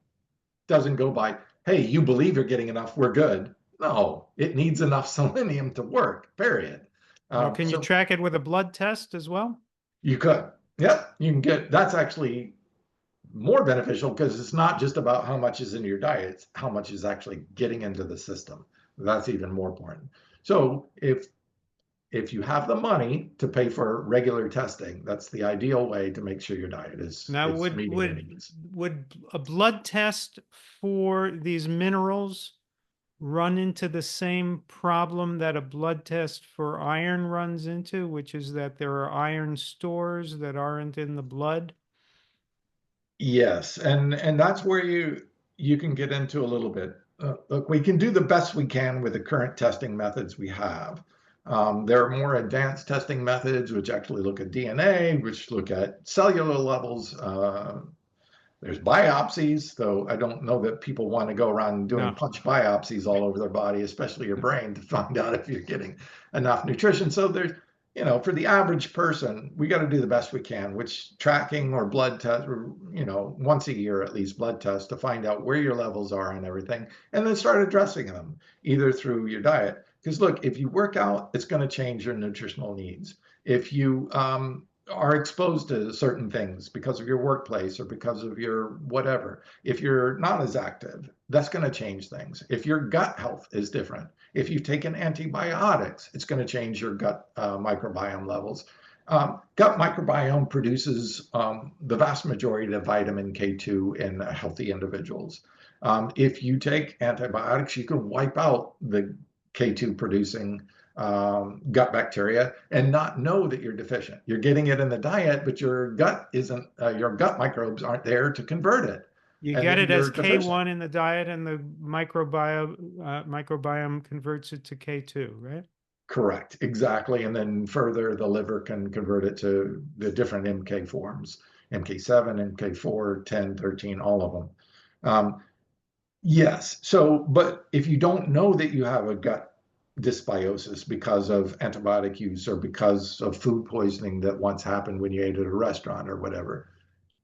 B: go by, hey, you believe you're getting enough, we're good. No, it needs enough selenium to work, period.
A: Now, can you track it with a blood test as well?
B: You could. Yep, you can get, that's actually more beneficial because it's not just about how much is in your diet, it's how much is actually getting into the system. That's even more important. So if you have the money to pay for regular testing, that's the ideal way to make sure your diet is
A: now
B: meeting your needs.
A: Would a blood test for these minerals run into the same problem that a blood test for iron runs into, which is that there are iron stores that aren't in the blood?
B: Yes, and that's where you can get into a little bit. Look, we can do the best we can with the current testing methods we have. There are more advanced testing methods which actually look at DNA, which look at cellular levels. There's biopsies, though I don't know that people want to go around doing punch biopsies all over their body, especially your brain, to find out if you're getting enough nutrition. So there's, for the average person, we got to do the best we can, which tracking or blood test, once a year at least, blood test to find out where your levels are and everything, and then start addressing them either through your diet. Because look, if you work out, it's going to change your nutritional needs. If you are exposed to certain things because of your workplace or because of your whatever, if you're not as active, that's going to change things. If your gut health is different, if you've taken antibiotics, it's going to change your gut microbiome levels. Gut microbiome produces the vast majority of vitamin K2 in healthy individuals. If you take antibiotics, you can wipe out the K2 producing gut bacteria and not know that you're deficient. You're getting it in the diet, but your gut isn't, your gut microbes aren't there to convert it.
A: You get it as K1 in the diet, and the microbiome converts it to K2, right?
B: Correct, exactly. And then further, the liver can convert it to the different MK forms, MK7, MK4, 10, 13, all of them. Yes, so, but if you don't know that you have a gut dysbiosis because of antibiotic use or because of food poisoning that once happened when you ate at a restaurant or whatever,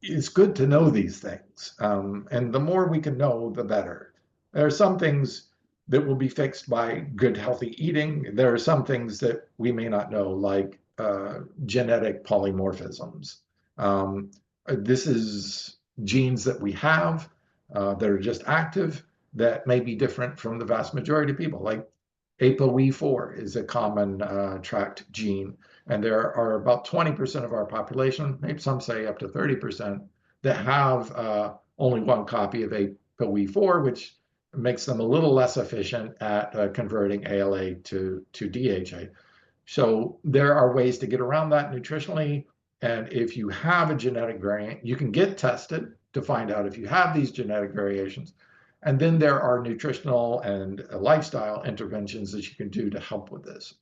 B: it's good to know these things. And the more we can know, the better. There are some things that will be fixed by good, healthy eating. There are some things that we may not know, like genetic polymorphisms. This is genes that we have that are just active that may be different from the vast majority of people. Like ApoE4 is a common tracked gene, and there are about 20% of our population, maybe some say up to 30%, that have only one copy of ApoE4, which makes them a little less efficient at converting ALA to DHA. So there are ways to get around that nutritionally. And if you have a genetic variant, you can get tested to find out if you have these genetic variations. And then there are nutritional and lifestyle interventions that you can do to help with this.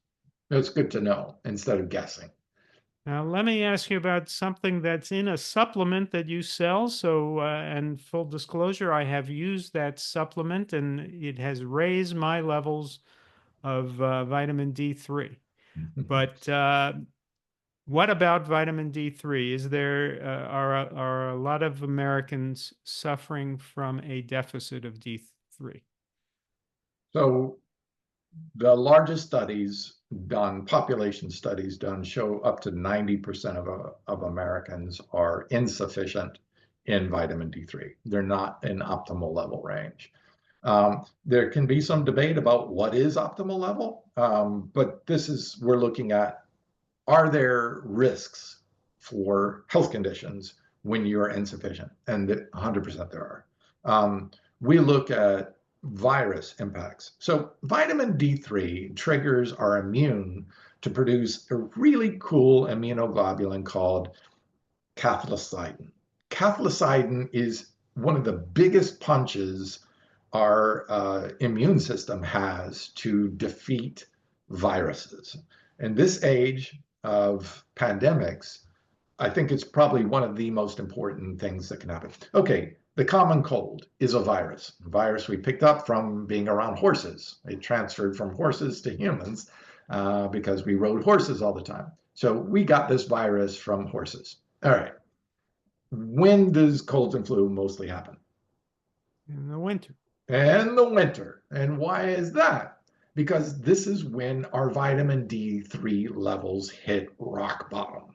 B: It's good to know instead of guessing.
A: Now, let me ask you about something that's in a supplement that you sell. So, and full disclosure, I have used that supplement and it has raised my levels of vitamin D3. But what about vitamin D3? Is there are a lot of Americans suffering from a deficit of D3?
B: So the largest studies done, population studies done, show up to 90% of Americans are insufficient in vitamin D3. They're not in optimal level range. There can be some debate about what is optimal level, but we're looking at, are there risks for health conditions when you're insufficient? And 100% there are. We look at virus impacts. So vitamin D3 triggers our immune to produce a really cool immunoglobulin called cathelicidin. Cathelicidin is one of the biggest punches our immune system has to defeat viruses. In this age of pandemics, I think it's probably one of the most important things that can happen. Okay, the common cold is a virus we picked up from being around horses. It transferred from horses to humans because we rode horses all the time. So we got this virus from horses. All right. When does colds and flu mostly happen?
A: In the winter.
B: In the winter. And why is that? Because this is when our vitamin D3 levels hit rock bottom.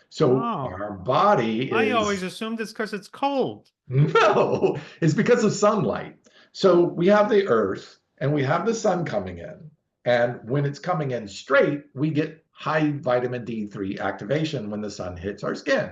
B: So our body
A: I always assumed it's because it's cold.
B: No, it's because of sunlight. So we have the earth and we have the sun coming in. And when it's coming in straight, we get high vitamin D3 activation when the sun hits our skin.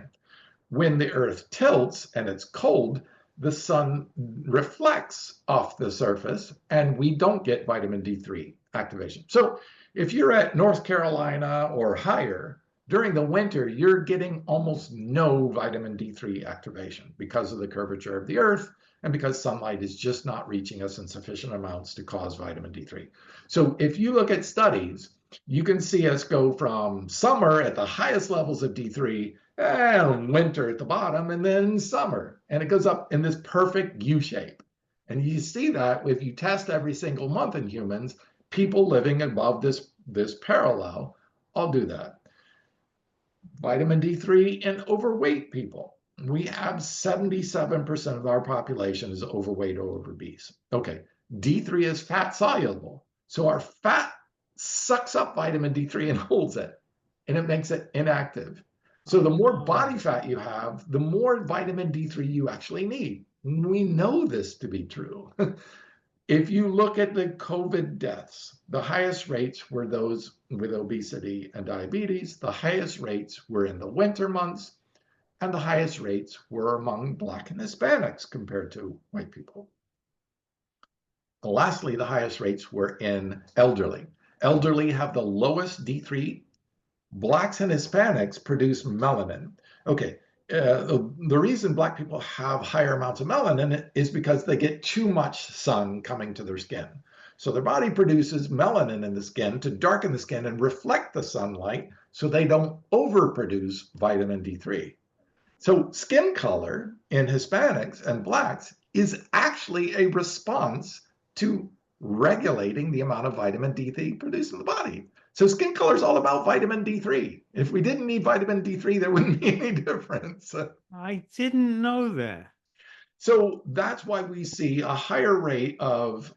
B: When the earth tilts and it's cold, the sun reflects off the surface and we don't get vitamin D3 activation. So if you're at North Carolina or higher, during the winter, you're getting almost no vitamin D3 activation because of the curvature of the earth and because sunlight is just not reaching us in sufficient amounts to cause vitamin D3. So if you look at studies, you can see us go from summer at the highest levels of D3 and winter at the bottom, and then summer. And it goes up in this perfect U shape. And you see that if you test every single month in humans, people living above this parallel all do that. Vitamin D3 in overweight people. We have 77% of our population is overweight or obese. Okay, D3 is fat soluble. So our fat sucks up vitamin D3 and holds it, and it makes it inactive. So the more body fat you have, the more vitamin D3 you actually need. We know this to be true. If you look at the COVID deaths, the highest rates were those with obesity and diabetes. The highest rates were in the winter months, and the highest rates were among Black and Hispanics compared to white people. Lastly, the highest rates were in elderly. Elderly have the lowest D3. Blacks and Hispanics produce melanin. Okay, the reason Black people have higher amounts of melanin is because they get too much sun coming to their skin. So their body produces melanin in the skin to darken the skin and reflect the sunlight so they don't overproduce vitamin D3. So skin color in Hispanics and Blacks is actually a response to regulating the amount of vitamin D3 produced in the body. So skin color is all about vitamin D3. If we didn't need vitamin D3, there wouldn't be any difference.
A: I didn't know that.
B: So that's why we see a higher rate of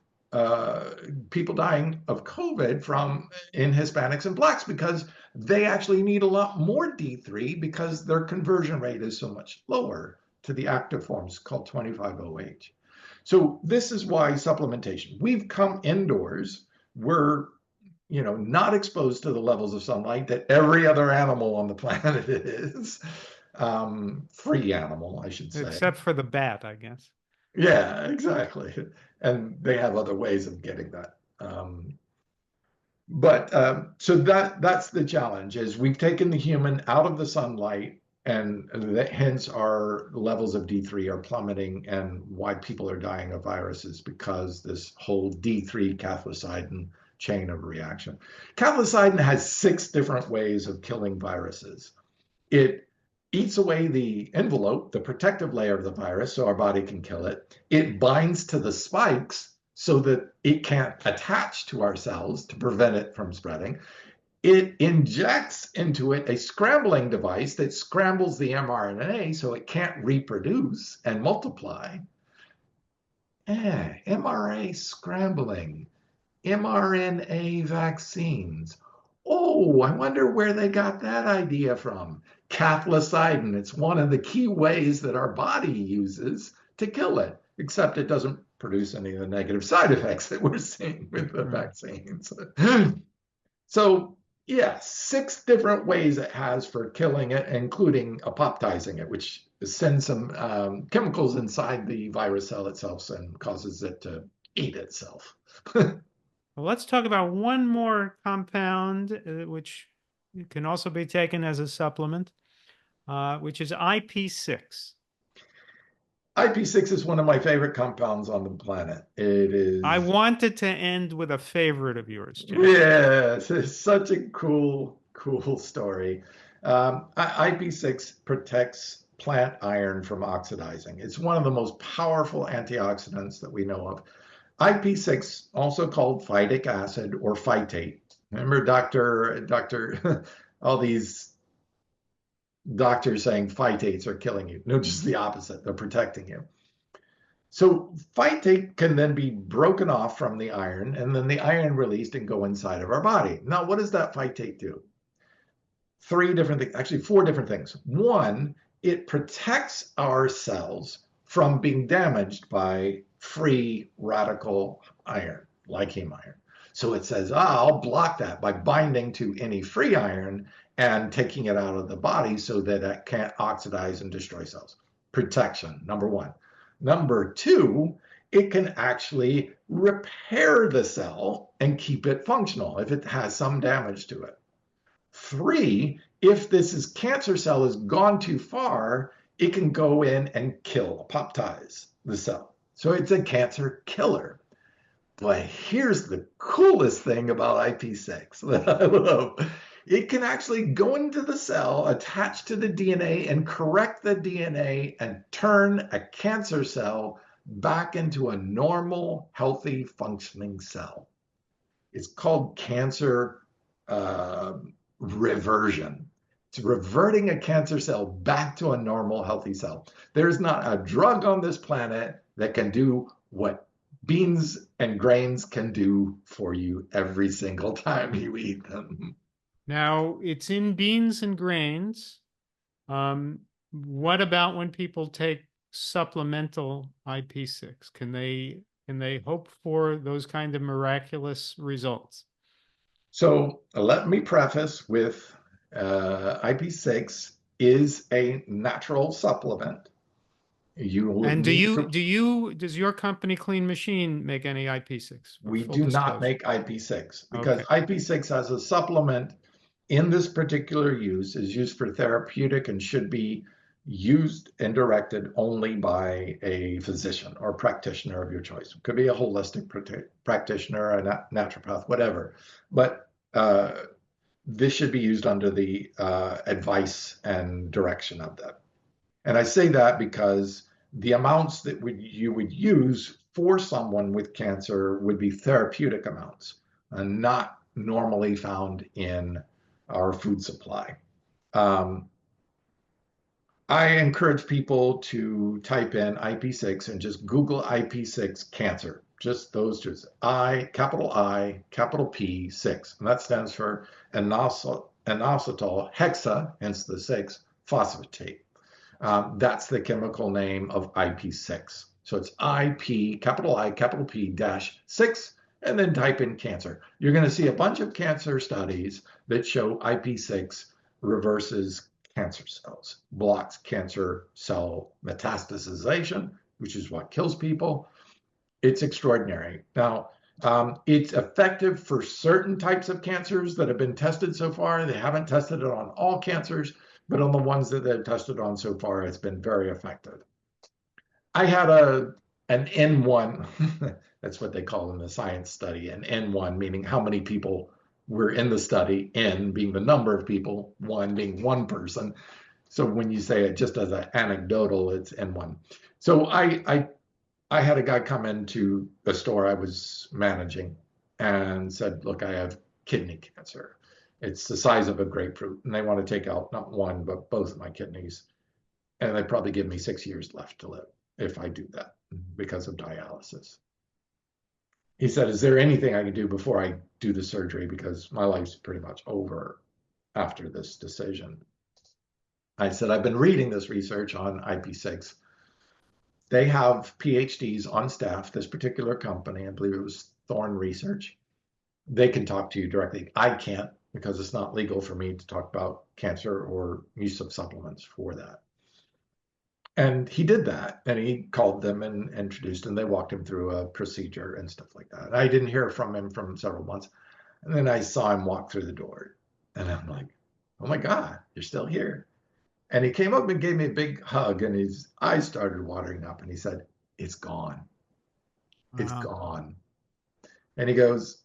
B: people dying of COVID in Hispanics and Blacks, because they actually need a lot more D3 because their conversion rate is so much lower to the active forms called 25-OH. So this is why supplementation. We've come indoors. We're not exposed to the levels of sunlight that every other animal on the planet is. Free animal, I should say.
A: Except for the bat, I guess.
B: Yeah, exactly. And they have other ways of getting that. But so that's the challenge, is we've taken the human out of the sunlight, and hence our levels of D3 are plummeting, and why people are dying of viruses, because this whole D3 cathelicidin chain of reaction. Cathelicidin has 6 different ways of killing viruses. It eats away the envelope, the protective layer of the virus, so our body can kill it. It binds to the spikes so that it can't attach to our cells to prevent it from spreading. It injects into it a scrambling device that scrambles the mRNA so it can't reproduce and multiply. mRNA scrambling, mRNA vaccines. Oh, I wonder where they got that idea from. Cathelicidin. It's one of the key ways that our body uses to kill it, except it doesn't produce any of the negative side effects that we're seeing with the vaccines. So, yeah, 6 different ways it has for killing it, including apoptizing it, which sends some chemicals inside the virus cell itself and causes it to eat itself.
A: Well, let's talk about one more compound, which can also be taken as a supplement, which is IP6.
B: IP6 is one of my favorite compounds on the planet. It is.
A: I wanted to end with a favorite of yours, Geoff.
B: Yes, it's such a cool story. IP6 protects plant iron from oxidizing. It's one of the most powerful antioxidants that we know of. IP6, also called phytic acid or phytate. Remember, doctor, all these doctors saying phytates are killing you. No, just the opposite. They're protecting you. So phytate can then be broken off from the iron, and then the iron released and go inside of our body. Now, what does that phytate do? 3 different things, actually 4 different things. One, it protects our cells from being damaged by free radical iron, like heme iron. So it says, I'll block that by binding to any free iron and taking it out of the body so that it can't oxidize and destroy cells. Protection, number 1. Number 2, it can actually repair the cell and keep it functional if it has some damage to it. 3, if this cancer cell has gone too far, it can go in and apoptize the cell. So it's a cancer killer. But here's the coolest thing about IP6 that I love. It can actually go into the cell, attach to the DNA, and correct the DNA and turn a cancer cell back into a normal, healthy, functioning cell. It's called cancer reversion. It's reverting a cancer cell back to a normal, healthy cell. There's not a drug on this planet that can do what beans and grains can do for you every single time you eat them.
A: Now, it's in beans and grains. What about when people take supplemental IP6? Can they hope for those kind of miraculous results?
B: So let me preface with IP6 is a natural supplement.
A: Does your company Clean Machine make any IP6?
B: We do not make IP6 because IP6 as a supplement in this particular use is used for therapeutic and should be used and directed only by a physician or practitioner of your choice. It could be a holistic practitioner, a naturopath, whatever. But this should be used under the advice and direction of that. And I say that because the amounts that you would use for someone with cancer would be therapeutic amounts and not normally found in our food supply. I encourage people to type in IP6 and just Google IP6 cancer. Just those two, capital I, capital P, 6. And that stands for inositol hexa, hence the 6, phosphatate. That's the chemical name of IP6. So it's IP, capital I, capital P, -6, and then type in cancer. You're going to see a bunch of cancer studies that show IP6 reverses cancer cells, blocks cancer cell metastasization, which is what kills people. It's extraordinary. Now, It's effective for certain types of cancers that have been tested so far. They haven't tested it on all cancers, but on the ones that they've tested on so far, it's been very effective. I had an N1, that's what they call in the science study, an N1, meaning how many people were in the study, N being the number of people, 1 being one person. So when you say it just as an anecdotal, it's N1. So I had a guy come into the store I was managing and said, look, I have kidney cancer. It's the size of a grapefruit, and they want to take out not one, but both my kidneys. And they probably give me 6 years left to live if I do that because of dialysis. He said, is there anything I can do before I do the surgery? Because my life's pretty much over after this decision. I said, I've been reading this research on IP6. They have PhDs on staff, this particular company, I believe it was Thorne Research. They can talk to you directly. I can't because it's not legal for me to talk about cancer or use of supplements for that. And he did that, and he called them and introduced them. They walked him through a procedure and stuff like that. I didn't hear from him from several months. And then I saw him walk through the door, and I'm like, oh my God, you're still here. And he came up and gave me a big hug, and his eyes started watering up, and he said, it's gone. It's gone. And he goes,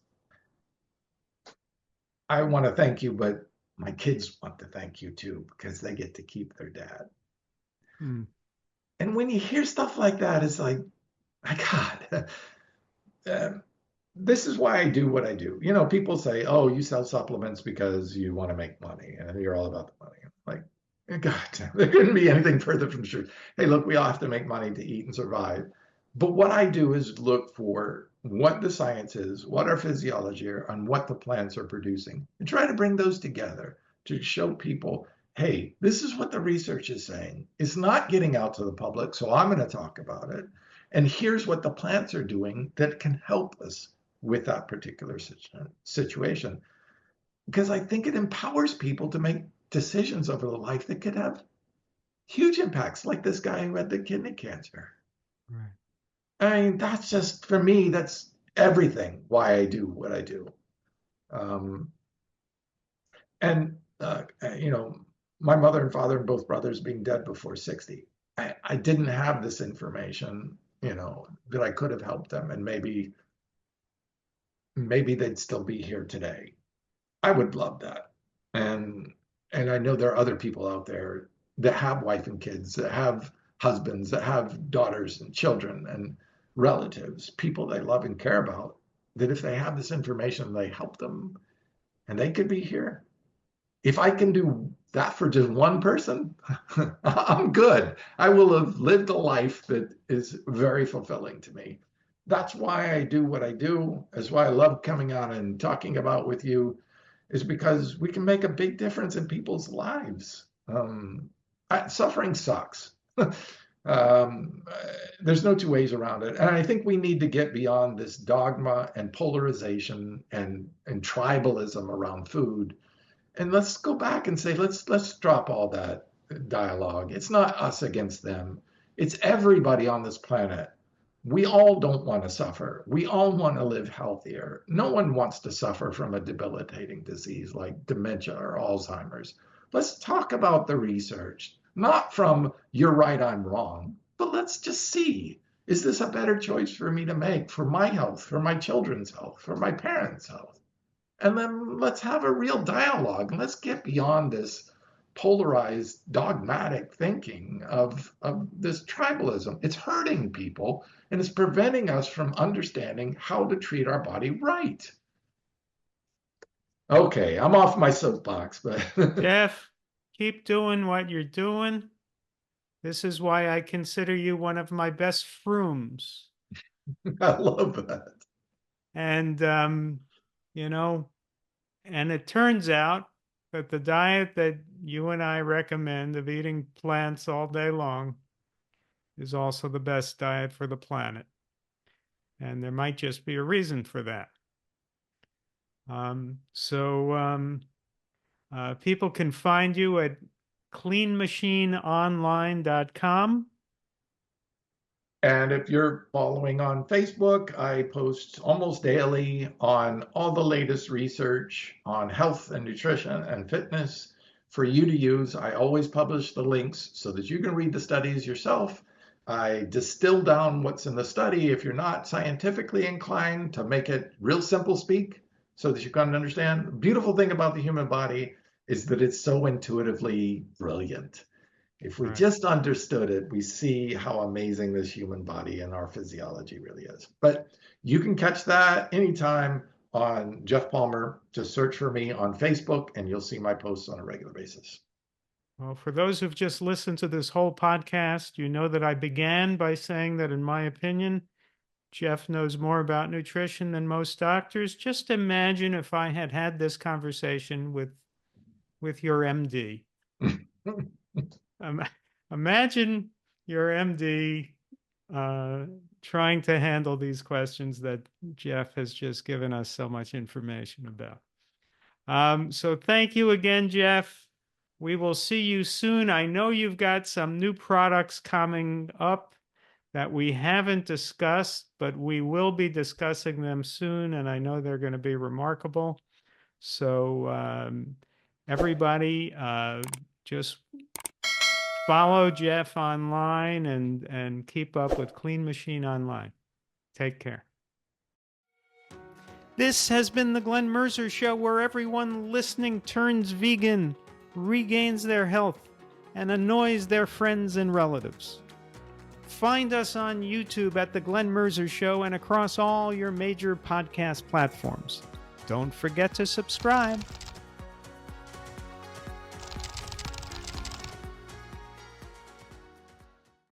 B: I want to thank you, but my kids want to thank you too, because they get to keep their dad. And when you hear stuff like that, it's like, my God, this is why I do what I do. You know, people say, oh, you sell supplements because you want to make money and you're all about the money. Like, God, there couldn't be anything further from the truth. Hey, look, we all have to make money to eat and survive. But what I do is look for what the science is, what our physiology are, and what the plants are producing, and try to bring those together to show people, hey, this is what the research is saying. It's not getting out to the public, so I'm going to talk about it. And here's what the plants are doing that can help us with that particular situation. Because I think it empowers people to make decisions over the life that could have huge impacts, like this guy who had the kidney cancer.
A: Right.
B: I mean, that's just, for me, that's everything why I do what I do. You know, my mother and father and both brothers being dead before 60, I didn't have this information, you know, that I could have helped them, and maybe they'd still be here today. I would love that. And I know there are other people out there that have wife and kids, that have husbands, that have daughters and children and relatives, people they love and care about, that if they have this information, they help them and they could be here. If I can do that for just one person, I'm good. I will have lived a life that is very fulfilling to me. That's why I do what I do. That's why I love coming on and talking about with you, is because we can make a big difference in people's lives. Suffering sucks. There's no two ways around it. And I think we need to get beyond this dogma and polarization and tribalism around food. And let's go back and say, let's drop all that dialogue. It's not us against them. It's everybody on this planet. We all don't want to suffer. We all want to live healthier. No one wants to suffer from a debilitating disease like dementia or Alzheimer's. Let's talk about the research, not from you're right, I'm wrong, but let's just see, is this a better choice for me to make for my health, for my children's health, for my parents' health? And then let's have a real dialogue. And let's get beyond this polarized, dogmatic thinking of this tribalism. It's hurting people, and it's preventing us from understanding how to treat our body right. Okay, I'm off my soapbox, but
A: Geoff, keep doing what you're doing. This is why I consider you one of my best frooms.
B: I love that.
A: And, you know, and it turns out that the diet that you and I recommend of eating plants all day long is also the best diet for the planet. And there might just be a reason for that. People can find you at cleanmachineonline.com.
B: And if you're following on Facebook, I post almost daily on all the latest research on health and nutrition and fitness for you to use. I always publish the links so that you can read the studies yourself. I distill down what's in the study if you're not scientifically inclined to make it real simple speak so that you can understand. The beautiful thing about the human body is that it's so intuitively brilliant. If we just understood it, we see how amazing this human body and our physiology really is. But you can catch that anytime on Geoff Palmer. Just search for me on Facebook and you'll see my posts on a regular basis.
A: Well, for those who've just listened to this whole podcast, you know that I began by saying that, in my opinion, Geoff knows more about nutrition than most doctors. Just imagine if I had had this conversation with your MD. Imagine your MD trying to handle these questions that Geoff has just given us so much information about. So thank you again, Geoff. We will see you soon. I know you've got some new products coming up that we haven't discussed, but we will be discussing them soon, and I know they're going to be remarkable. So everybody, just follow Geoff online and keep up with Clean Machine Online. Take care. This has been the Glen Mercer Show, where everyone listening turns vegan, regains their health, and annoys their friends and relatives. Find us on YouTube at The Glen Mercer Show and across all your major podcast platforms. Don't forget to subscribe.